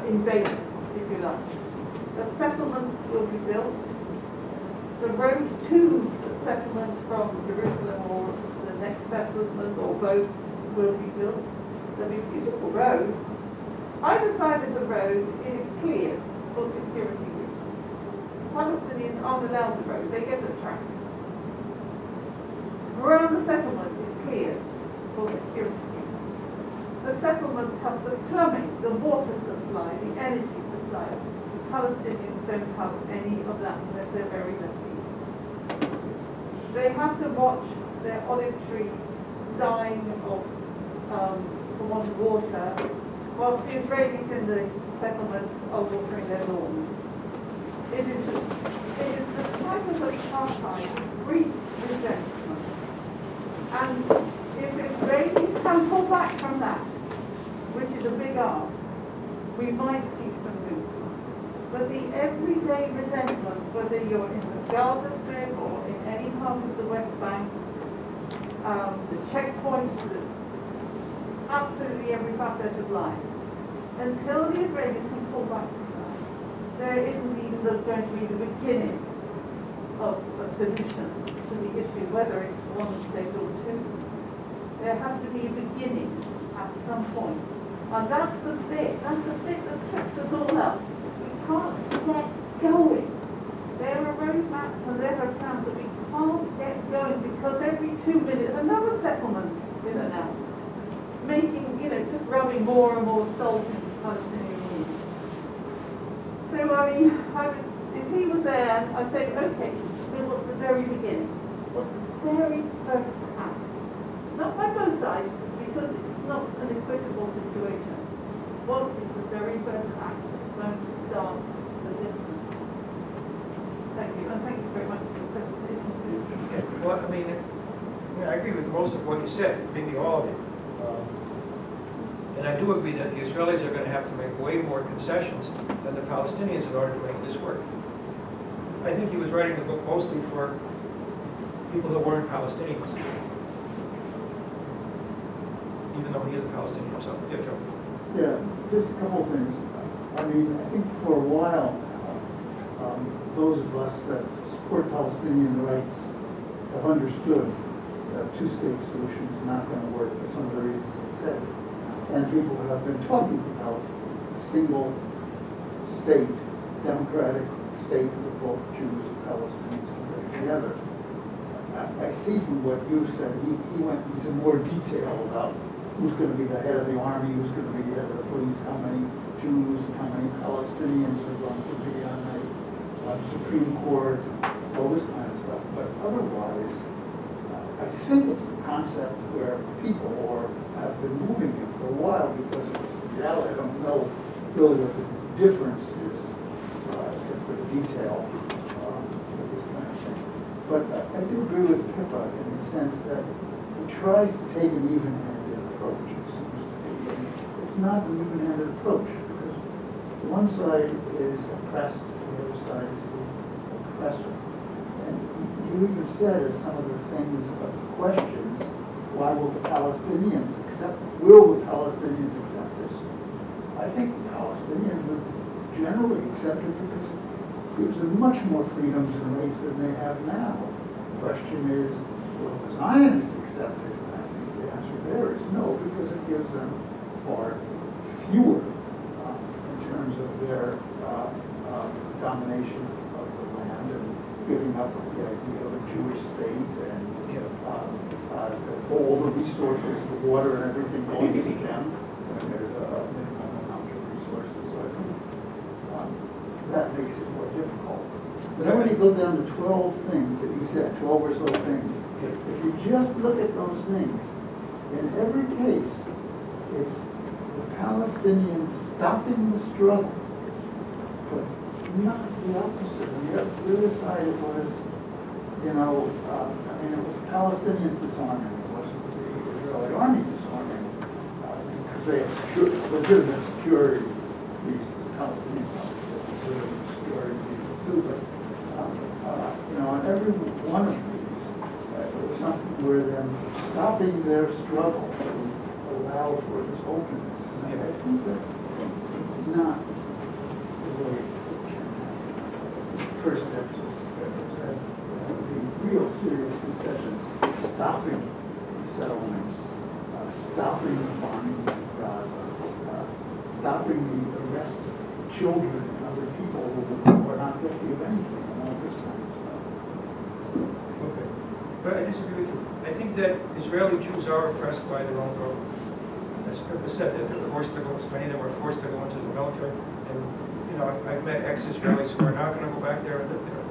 invasion, if you like. The settlements will be built. The road to the settlement from Jerusalem or the next settlement or both will be built. There'll be a beautiful road. Either side of the road is cleared for security reasons. Palestinians aren't allowed the road, they get the tracks. Around the settlement is cleared for security reasons. The settlements have the plumbing, the water supply, the energy supply. The Palestinians don't have any of that unless they're very lucky. They have to watch their olive trees dying of for want of water, whilst the Israelis in the settlements are watering their lawns. It is the type of apartheid breeds resentment. And if Israelis can pull back from that, which is a big ask, we might see some movement. But the everyday resentment, whether you're in the Gaza Strip or in any part of the West Bank, the checkpoints, absolutely every facet of life, until the Israelis can pull back from that, there isn't even going to be the beginning of a solution to the issue, whether it's one state or two. There has to be a beginning at some point. And that's the bit that trips us all up. We can't get going. There are roadmaps and there are plans that we can't get going because every 2 minutes another settlement is announced, making, just rubbing more and more salt into Palestinian wounds. So, if he was there, I'd say, okay, what's the very beginning? What's the very first act? Not by both sides, because it's not an equitable situation. What is the very first act that's going to start the distance? Thank you, and thank you very much for the presentation. Well, I agree with most of what you said, maybe all of it. And I do agree that the Israelis are going to have to make way more concessions than the Palestinians in order to make this work. I think he was writing the book mostly for people that weren't Palestinians, even though he is a Palestinian himself. Yeah, Joe. Yeah, just a couple of things. I mean, I think for a while, those of us that support Palestinian rights have understood that a two-state solution is not going to work for some of the reasons it says. And people have been talking about a single state, democratic state with both Jews and Palestinians living together. I see from what you said, he went into more detail about who's going to be the head of the army, who's going to be the head of the police, how many Jews and how many Palestinians are going to be on the Supreme Court, all this kind of stuff. But otherwise, I think it's a concept where people have been moving it for a while because in reality, I don't know really what the difference is, except for the detail with this kind of thing. But I do agree with Pippa in the sense that he tries to take an even-handed approach, it seems to be. And it's not an even-handed approach because one side is oppressed, the other side is the oppressor. And you even said as some of the things of the questions, why will the Palestinians accept this? I think the Palestinians would generally accept it because it gives them much more freedoms in race than they have now. The question is, will the Zionists accept it? And I think the answer there is no, because it gives them far fewer in terms of their domination of the land and giving up the idea of a Jewish state and all the resources, the water and everything going to them. And there's a minimum amount of resources. So I think that makes it more difficult. But then when you go down to 12 things that you said, 12 or so things, if you just look at those things, in every case, it's the Palestinians stopping the struggle, but not the opposite. On the other side, it was, it was Palestinian disarming. It wasn't the Israeli army disarming because they have legitimate security reasons. Palestinians have legitimate security reasons too, but on every one of these, it was something where them stopping their struggle to allow for this openness. And I think that's not the way it can happen. First step is the real serious concessions, stopping settlements, stopping the bombing of Gaza, stopping the arrest of children and other people who are not guilty of anything, and all this kind of stuff. Okay. But I disagree with you. I think that Israeli Jews are oppressed by their own government. As Pippa said, that they're forced to go, many of them were forced to go into the military. And, I've met ex-Israelis who are not going to go back there and live there.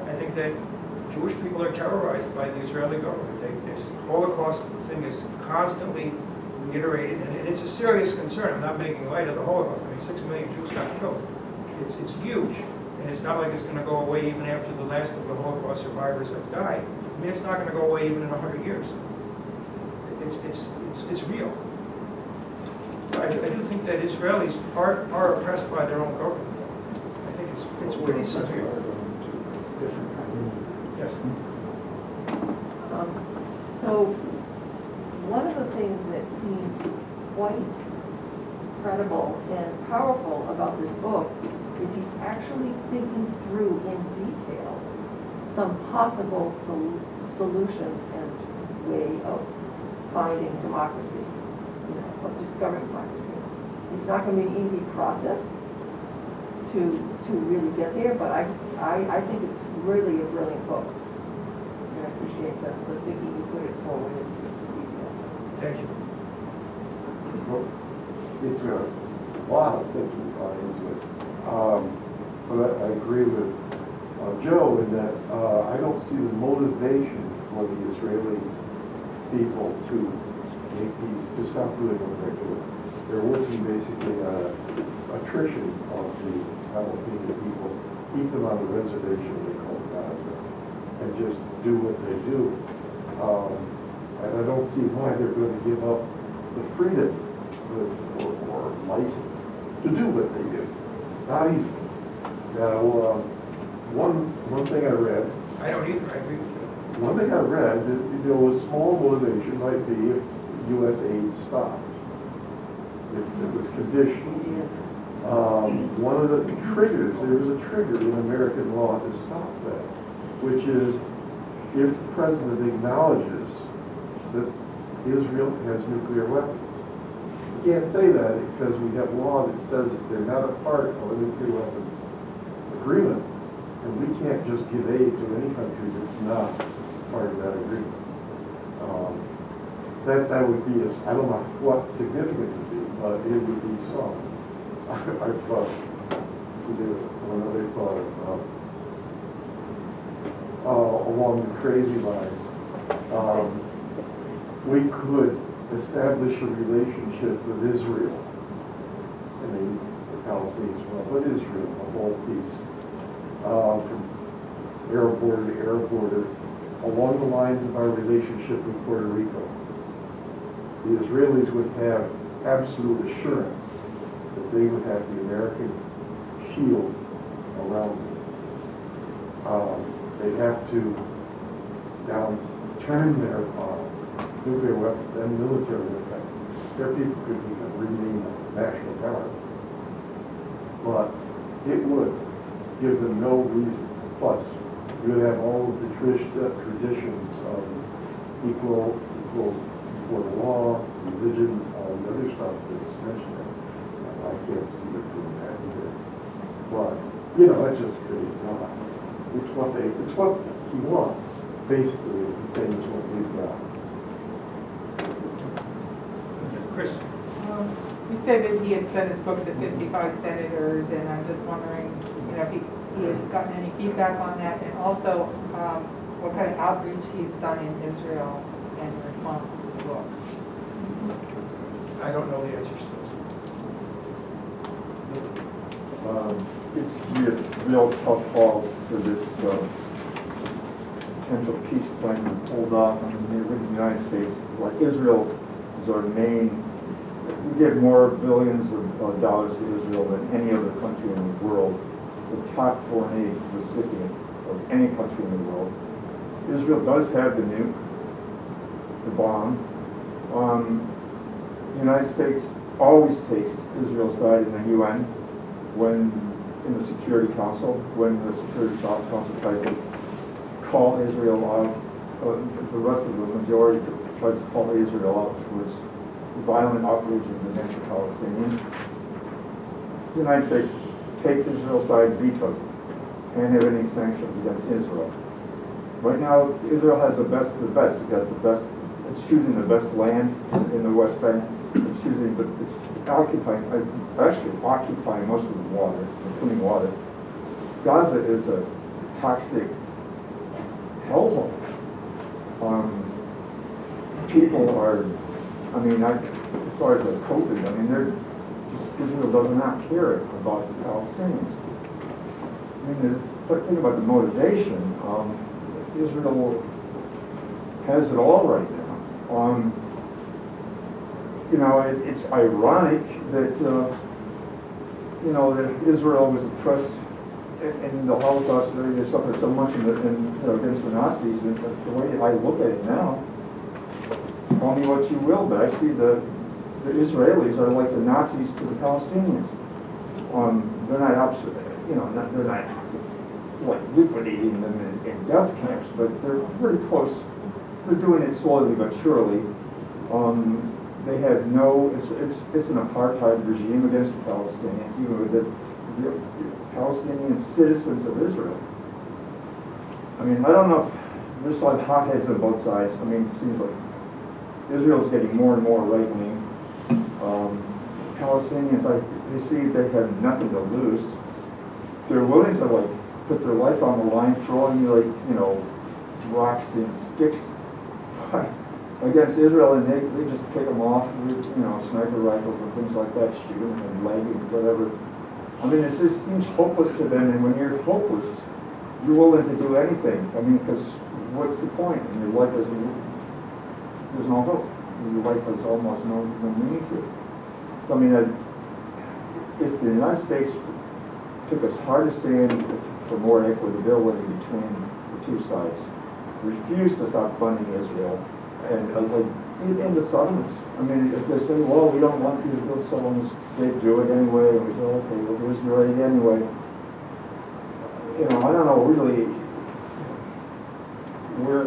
And I think that Jewish people are terrorized by the Israeli government. This Holocaust thing is constantly reiterated, and it's a serious concern. I'm not making light of the Holocaust. 6 million Jews got killed. It's huge, and it's not like it's going to go away even after the last of the Holocaust survivors have died. It's not going to go away even in 100 years. It's real. I do think that Israelis are oppressed by their own government. I think it's pretty severe. Yes. So one of the things that seems quite credible and powerful about this book is he's actually thinking through in detail some possible solutions and way of finding democracy, of discovering democracy. It's not going to be an easy process to really get there, but I think it's really a brilliant book. And I appreciate the thinking you put it forward in detail. Thank you. It's a lot of thinking gone into it. But I agree with Joe in that I don't see the motivation for the Israeli people to make these, to stop doing what they're doing. They're working basically on attrition of the Palestinian people, keep them on the reservation they call Gaza, and just do what they do. And I don't see why they're going to give up the freedom or license to do what they do. Not easy. Now, one thing I read, I don't either, I agree with you. one thing I read, that, you know, a small motivation might be if U.S. aid stopped, if it was conditional. One of the triggers, there was a trigger in American law to stop that, which is if the president acknowledges that Israel has nuclear weapons. You can't say that because we have law that says that they're not a part of a nuclear weapons agreement, and we can't just give aid to any country that's not part of that agreement. That would be, I don't know what significance it would be, but it would be some. I've see, there was one other thought along the crazy lines. We could establish a relationship with Israel. I mean, the Palestinians, well, but Israel, a whole piece, from Arab border to Arab border, along the lines of our relationship with Puerto Rico. The Israelis would have absolute assurance that they would have the American shield around them. They'd have to turn their nuclear weapons and military weapons. Their people could remain National Guard. But it would give them no reason. Plus, you would have all of the traditions of equal for the law, religions, all the other stuff that's mentioned there. I can't see it doing that either. But, you know, that's just crazy talk. It's what he wants, basically, is the same as what we've got. Chris? You said that he had sent his book to 55 senators, and I'm just wondering, you know, if he had gotten any feedback on that, and also what kind of outreach he's done in Israel in response to the book. I don't know the answers to those. It's real tough call for this potential peace plan to hold off on the United States. Like Israel is our main, we give more billions of dollars to Israel than any other country in the world. It's a top foreign aid recipient of any country in the world. Israel does have the nuke, the bomb. The United States always takes Israel's side in the UN when in the Security Council, when the Security Council tries to call Israel out, the rest of the majority tries to call Israel out towards violent outrages against the Palestinians. The United States takes Israel's side, vetoes it, can't have any sanctions against Israel. Right now, Israel has the best of the best. It's got the best. It's choosing the best land in the West Bank. It's choosing, but it's occupying most of the water, including water. Gaza is a toxic hellhole. People are, as far as the COVID, Israel does not care about the Palestinians. Think about the motivation. Israel has it all right now. It's ironic that that Israel was oppressed in the Holocaust. They suffered so much against the Nazis. And the way I look at it now, call me what you will, but I see the Israelis are like the Nazis to the Palestinians. They're not they're not like liquidating them in death camps, but they're very close. They're doing it slowly but surely. They have it's an apartheid regime against the Palestinians, the Palestinian citizens of Israel. I don't know if there's like hotheads on both sides. It seems like Israel's getting more and more right-wing. Palestinians, they see they have nothing to lose. They're willing to put their life on the line, throwing rocks and sticks against Israel, and they just pick them off with sniper rifles and things like that, shoot them and leg and whatever. It just seems hopeless to them, and when you're hopeless, you're willing to do anything. Because what's the point? Your life there's no hope. Your life has almost no meaning to it. So if the United States took as hard a stand for more equitability between the two sides. Refuse to stop funding Israel, and in the settlements. I mean, if they say, well, we don't want you to build settlements, they do it anyway, and we say, okay, we'll do Israel anyway. You know, I don't know really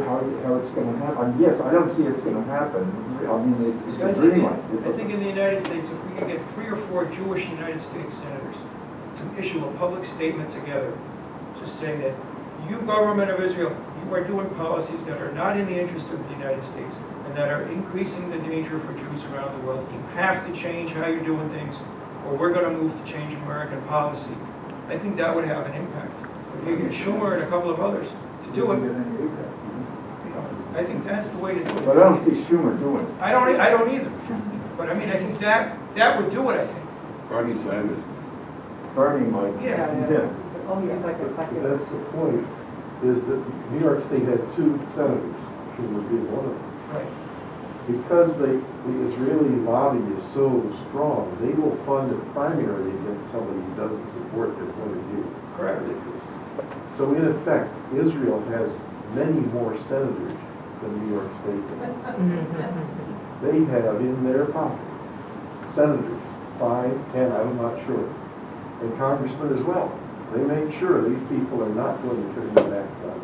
how it's going to happen. Yes, I don't see it's going to happen. I mean, it's a dream. I think in the United States, if we could get 3 or 4 Jewish United States senators to issue a public statement together, just saying that you, government of Israel, you are doing policies that are not in the interest of the United States and that are increasing the danger for Jews around the world. You have to change how you're doing things, or we're going to move to change American policy. I think that would have an impact. You get Schumer and a couple of others to do it. I think that's the way to do it. But I don't see Schumer doing it. I don't either. But I mean, I think that would do it, I think. Bernie Sanders. Bernie might. Yeah. Oh, yes, I could. That's the point, is that New York State has 2 senators, Schumer being one of them. Right. Because the Israeli lobby is so strong, they will fund it primarily against somebody who doesn't support their point of view. Correct. So in effect, Israel has many more senators than New York State does. They have in their pocket senators, 5, 10, I'm not sure, and congressmen as well. They make sure these people are not going to turn their back on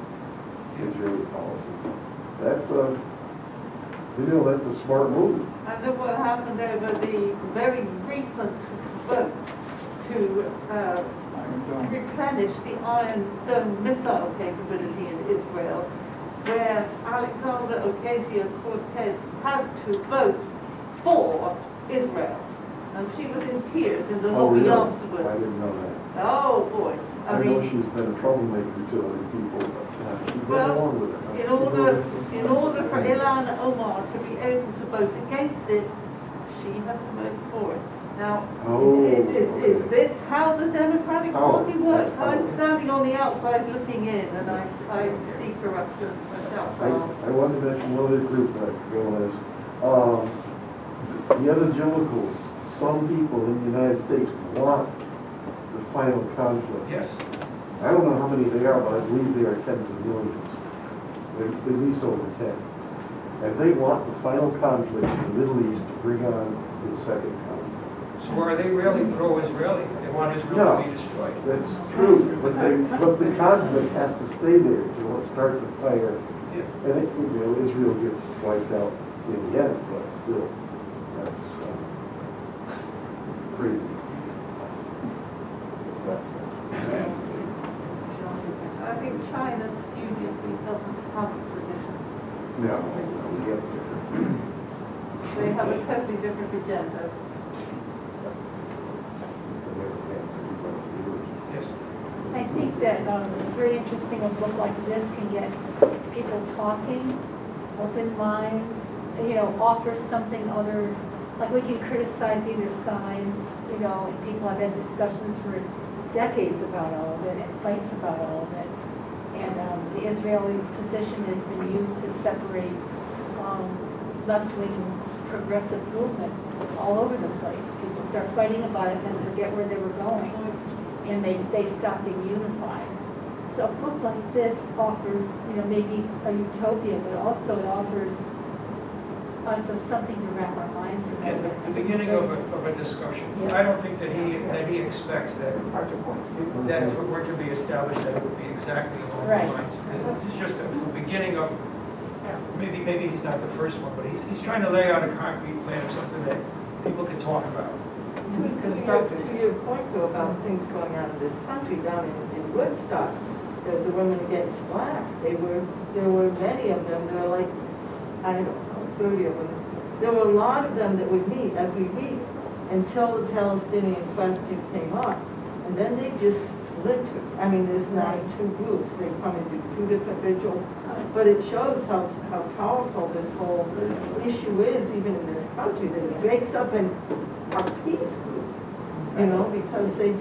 Israeli policy. That's a smart move. And then what happened over the very recent vote to replenish the Iron Dome missile capability in Israel, where Alexander Ocasio-Cortez had to vote for Israel. And she was in tears in the lobby Really? afterwards. I didn't know that. Oh, boy. I know she's been a troublemaker to other people, but she's been Well, along with it. in order for Ilhan Omar to be able to vote against it, she had to vote for it. Now, is this how the Democratic Party works? I'm standing on the outside looking in, and I see corruption myself. I want to mention one other group that I realize. The evangelicals, some people in the United States want the final conflict. Yes. I don't know how many they are, but I believe they are tens of millions. They're at least over 10. And they want the final conflict in the Middle East to bring on the second conflict. So are they really pro-Israeli? They want Israel to be destroyed? That's true, but the conflict has to stay there until it starts to fire. Yeah. And Israel gets wiped out in the end, but still, that's crazy. I think China studiously doesn't have a position. No, we have to. They have a totally different agenda. Yes. I think that it's very interesting a book like this can get people talking, open minds, offer something other, like we can criticize either side, and people have had discussions for decades about all of it and fights about all of it. And the Israeli position has been used to separate left-wing progressive movements all over the place. People start fighting about it and forget where they were going, and they stop being unified. So a book like this offers, maybe a utopia, but also it offers us something to wrap our minds around. At the beginning of a discussion. Yeah. I don't think that he expects that if it were to be established, that it would be exactly along the Right. lines. This is just a beginning of, maybe he's not the first one, but he's trying to lay out a concrete plan of something that people can talk about. To your point, though, about things going on in this country, down in Woodstock, the women against black, there were many of them. There were like, I don't know, 30 of them. There were a lot of them that would meet every week until the Palestinian question came up. And then they just split. I mean, there's now 2 groups. They come into 2 different vigils. But it shows how powerful this whole issue is, even in this country, that it breaks up in a peace group, because they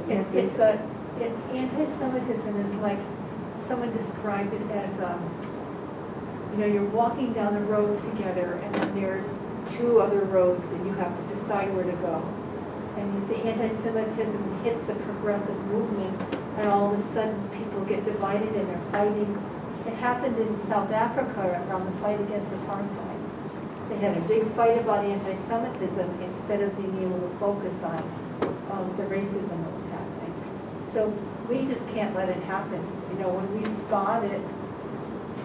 Anti-Semitism is like, someone described it as, you're walking down the road together and then there's 2 other roads and you have to decide where to go. And the anti-Semitism hits the progressive movement, and all of a sudden, people get divided and they're fighting. It happened in South Africa around the fight against apartheid. They had a big fight about anti-Semitism instead of being able to focus on the racism that was happening. So we just can't let it happen. You know, when we spot it,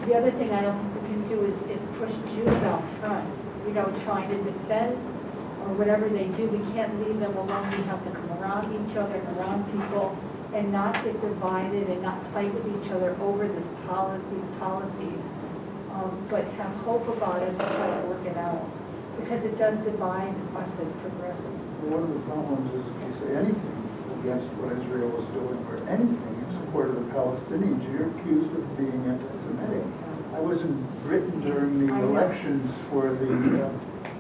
the other thing I don't think we can do is push Jews out front. You know, trying to defend or whatever they do, we can't leave them alone. We have to come around each other and around people and not get divided and not fight with each other over these policies, but have hope about it and try to work it out. Because it does divide us as progressives. One of the problems is if you say anything against what Israel is doing or anything in support of the Palestinians, you're accused of being anti-Semitic. I was in Britain during the elections for the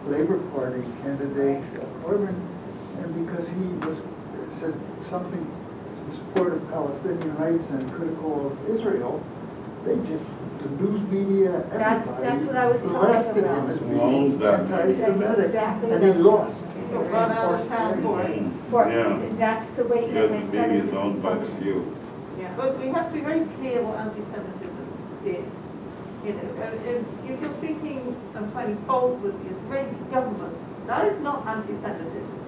Labour Party candidate, Corbyn, and because he said something in support of Palestinian rights and critical of Israel, they just, the news media, everybody, That's what I was talking blasted about. him as Who owns being that? anti-Semitic, Exactly and he what I was lost. Run out of town for it. Yeah. That's the way Because the media is anti-Semitism owned by the functions. few. Yeah, but we have to be very clear what anti-Semitism is. You know, if you're speaking and finding fault with the Israeli government, that is not anti-Semitism.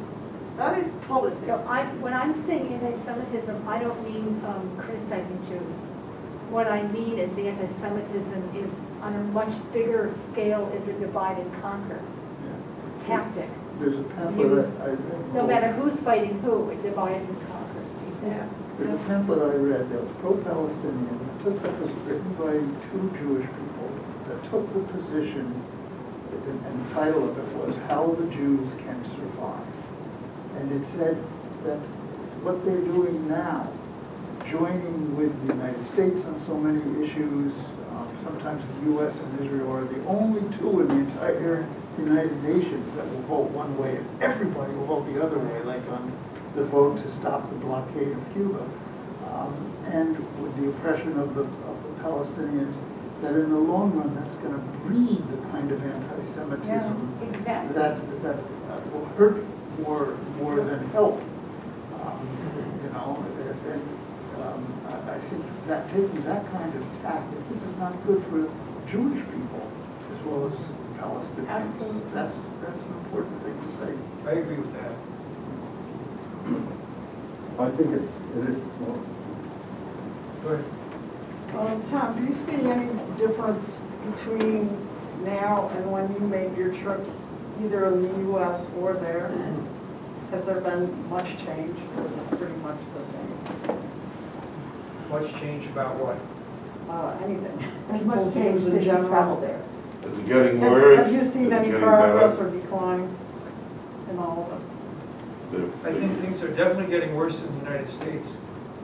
That is politics. No, when I'm saying anti-Semitism, I don't mean criticizing Jews. What I mean is the anti-Semitism is on a much bigger scale is a divide and conquer tactic. There's a pamphlet I read. No matter who's fighting who, it divides and conquers people. Yeah. There's a pamphlet I read that was pro-Palestinian, that was written by two Jewish people that took the position, and the title of it was How the Jews Can Survive. And it said that what they're doing now, joining with the United States on so many issues, sometimes the U.S. and Israel are the only two in the entire United Nations that will vote one way, and everybody will vote the other way, like on the vote to stop the blockade of Cuba, and with the oppression of the Palestinians, that in the long run, that's going to breed the kind of anti-Semitism Yeah, exactly. that will hurt more than help. You know, and I think that taking that kind of tactic, this is not good for Jewish people as well as Palestinians. Absolutely. That's an important thing to say. I agree with that. I think it is, well, Go ahead. Tom, do you see any difference between now and when you made your trips, either in the U.S. or there? Has there been much change, or is it pretty much the same? Much change about what? Anything? As much People's change views in since you general? traveled there. Is it getting worse? Have you seen Is it any getting progress better? or decline in all of it? The- I think things are definitely getting worse in the United States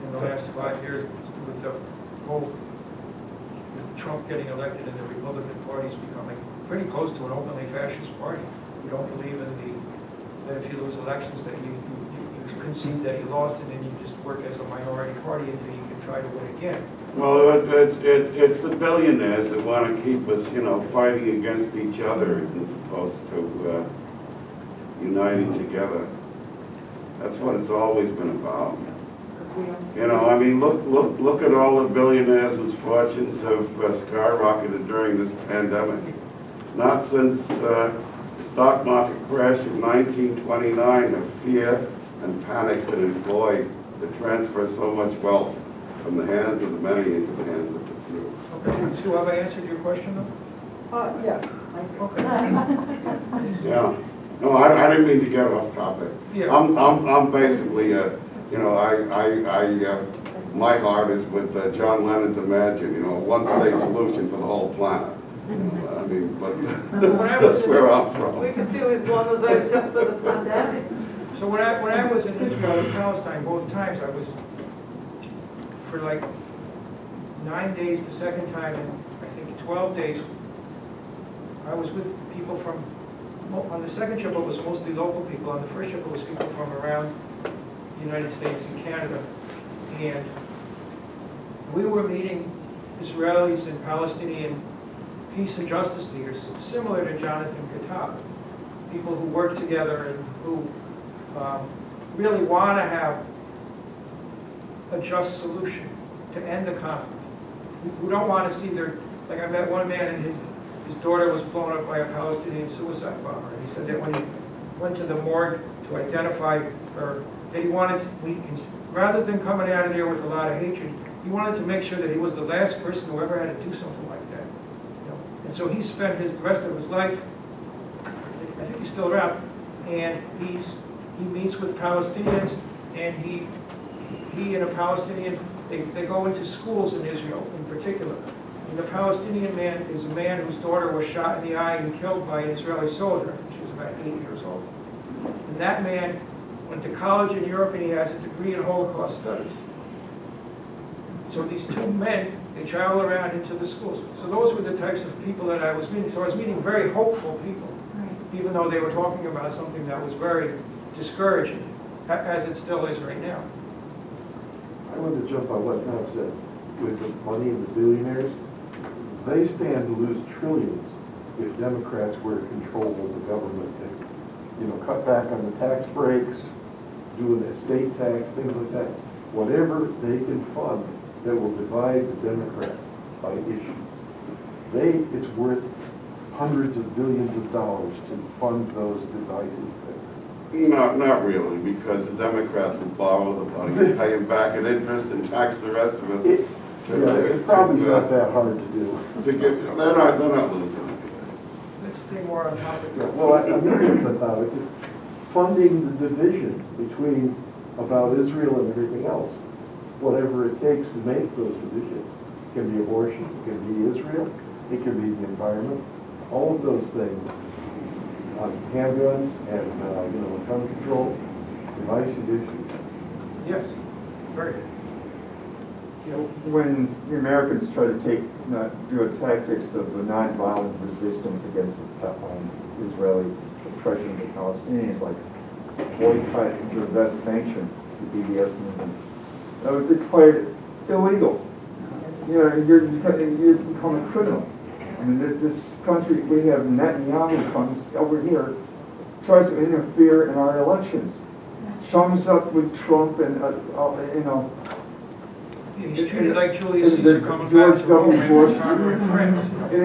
in the last 5 years with the whole, with Trump getting elected and the Republican Party's becoming pretty close to an openly fascist party. We don't believe that if you lose elections that you concede that you lost and then you just work as a minority party until you can try to win again. Well, it's the billionaires that want to keep us, you know, fighting against each other as opposed to uniting together. That's what it's always been about. You know, I mean, look at all the billionaires whose fortunes have skyrocketed during this pandemic. Not since the stock market crash of 1929 have fear and panic that employed to transfer so much wealth from the hands of the many into the hands of the few. Okay, Sue, have I answered your question though? Yes. Okay. Yeah. No, I didn't mean to get off topic. Yeah. I'm basically, you know, my heart is with John Lennon's Imagine, you know, a one-state solution for the whole planet. I mean, but that's where I'm from. We could do with one of those just for the pandemic. So when I was in Israel and Palestine both times, I was for like 9 days the second time, and I think 12 days, I was with people from, on the second trip it was mostly local people, on the first trip it was people from around the United States and Canada, and we were meeting Israelis and Palestinian peace and justice leaders, similar to Jonathan Kuttab, people who work together and who really want to have a just solution to end the conflict, who don't want to see their, like I met one man and his daughter was blown up by a Palestinian suicide bomber. And he said that when he went to the morgue to identify her, that he wanted, rather than coming out of there with a lot of hatred, he wanted to make sure that he was the last person who ever had to do something like that. You know? And so he spent the rest of his life, I think he's still around, and he meets with Palestinians, and he and a Palestinian, they go into schools in Israel in particular. And the Palestinian man is a man whose daughter was shot in the eye and killed by an Israeli soldier. She was about 8 years old. And that man went to college in Europe and he has a degree in Holocaust studies. So these two men, they travel around into the schools. So those were the types of people that I was meeting. So I was meeting very hopeful people, even though they were talking about something that was very discouraging, as it still is right now. I want to jump on what Tom said. With the money of the billionaires, they stand to lose trillions if Democrats were to control the government and, you know, cut back on the tax breaks, doing the estate tax, things like that. Whatever they can fund that will divide the Democrats by issue. It's worth hundreds of billions of dollars to fund those divisive things. Not really, because the Democrats will borrow the money and pay them back in interest and tax the rest of us. It probably not that hard to do. They're not losing. Let's stay more on topic. Yeah, well, I mean, it's about it. Funding the division between about Israel and everything else. Whatever it takes to make those divisions. It can be abortion, it can be Israel, it can be the environment. All of those things, handguns and gun control, divisive issues. Yes, very good. You know, when the Americans try to do tactics of the nonviolent resistance against Israeli oppression of the Palestinians, like boycott, divest, sanction, the BDS movement, that was declared illegal. You know, you become a criminal. I mean, this country, we have Netanyahu comes over here, tries to interfere in our elections, chums up with Trump and He's treated like Julius and Caesar coming George back to Rome W. and Bush. conquering France. It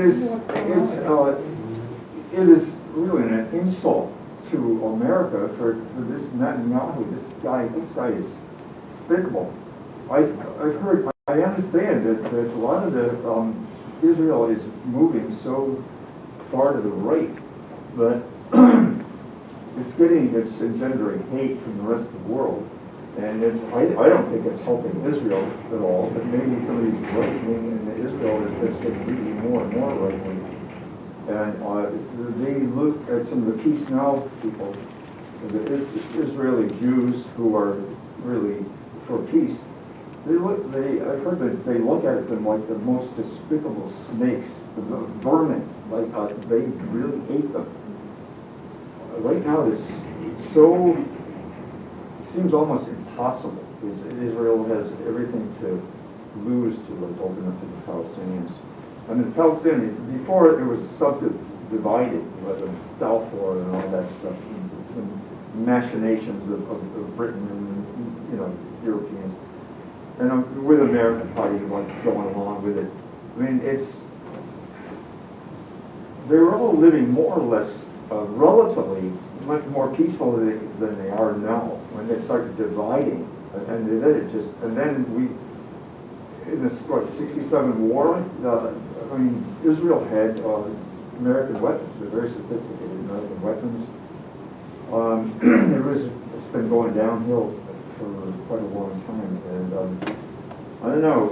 is really an insult to America for this Netanyahu. This guy is despicable. I understand that a lot of the Israel is moving so far to the right that it's engendering hate from the rest of the world. And I don't think it's helping Israel at all, but maybe some of these right-wing in Israel is getting really more and more right-wing. And they look at some of the Peace Now people, the Israeli Jews who are really for peace. I've heard that they look at them like the most despicable snakes, the vermin. Like they really hate them. Right now, it seems almost impossible. Israel has everything to lose to open up to the Palestinians. I mean, the Palestinians, before it was subdivided, with the Balfour and all that stuff, the machinations of Britain and Europeans, and with American Party like going along with it. I mean, they were all living more or less relatively much more peaceful than they are now. When they started dividing, and then in the 67 war, Israel had American weapons. They're very sophisticated American weapons. It's been going downhill for quite a long time, and I don't know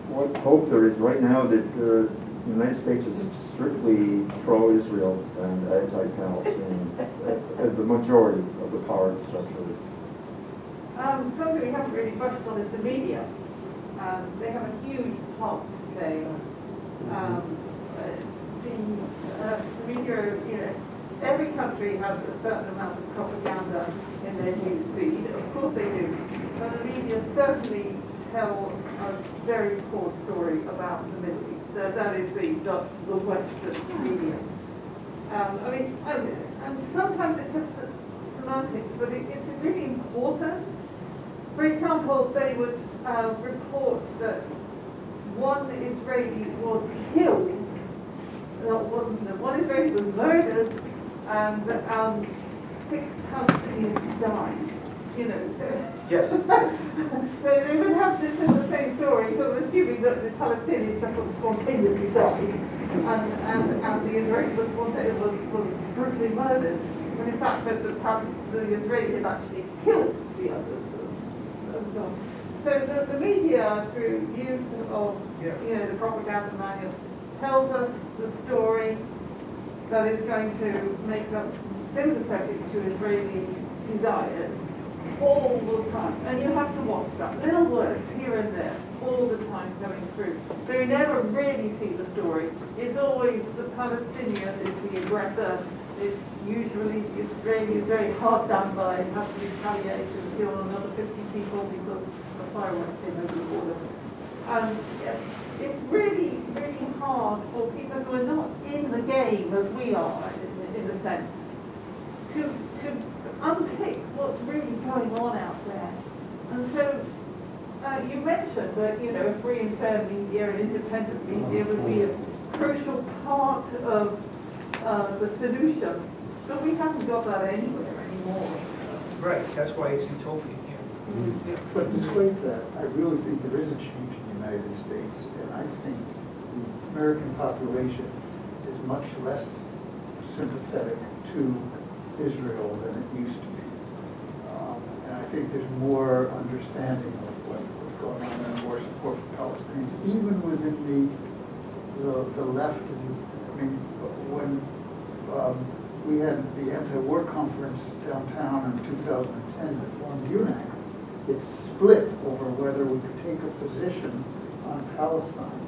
what hope there is right now that the United States is strictly pro-Israel and anti-Palestinian, the majority of the power structure. Something we haven't really touched on is the media. They have a huge plot today. The media, every country has a certain amount of propaganda in their news feed. Of course they do. But the media certainly tell a very poor story about the Middle East. That is the Western media. And sometimes it's just semantics, but it's really important. For example, they would report that one Israeli was killed. No, it wasn't. One Israeli was murdered, and 6 Palestinians died. You know. Yes. So they would have this in the same story, sort of assuming that the Palestinians just sort of spontaneously died, and the Israeli was brutally murdered. When in fact that the Israeli had actually killed the others. So the media, through use of the propaganda manual, tells us the story that is going to make us sympathetic to Israeli desires all the time. And you have to watch that. Little words here and there all the time coming through. So you never really see the story. It's always the Palestinian is the aggressor. It's usually the Israeli is very hard done by and has to retaliate and kill another 50 people because the fireworks came over the border. And it's really, really hard for people who are not in the game as we are, in a sense, to unpick what's really going on out there. And so you mentioned that, free and fair media and independent media would be a crucial part of the solution, but we haven't got that anywhere anymore. Right, that's why it's utopian here. Yeah. But despite that, I really think there is a change in the United States, and I think the American population is much less sympathetic to Israel than it used to be. And I think there's more understanding of what's going on and more support for Palestinians, even within the left. When we had the anti-war conference downtown in 2010 that formed UNAC, it split over whether we could take a position on Palestine.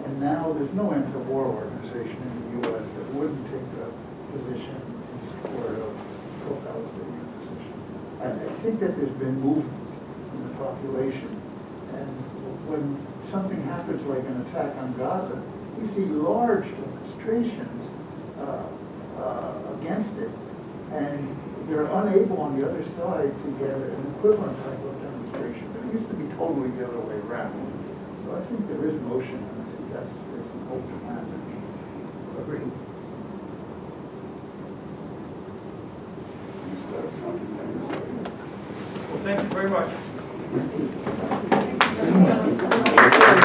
And now there's no anti-war organization in the U.S. that wouldn't take a position in support of pro-Palestinian position. I think that there's been movement in the population. And when something happens like an attack on Gaza, we see large demonstrations against it, and they're unable on the other side to get an equivalent type of demonstration. But it used to be totally the other way around. So I think there is motion, and I think there's some hope to happen. Agreed. uh, Well, thank you very much. Thank you.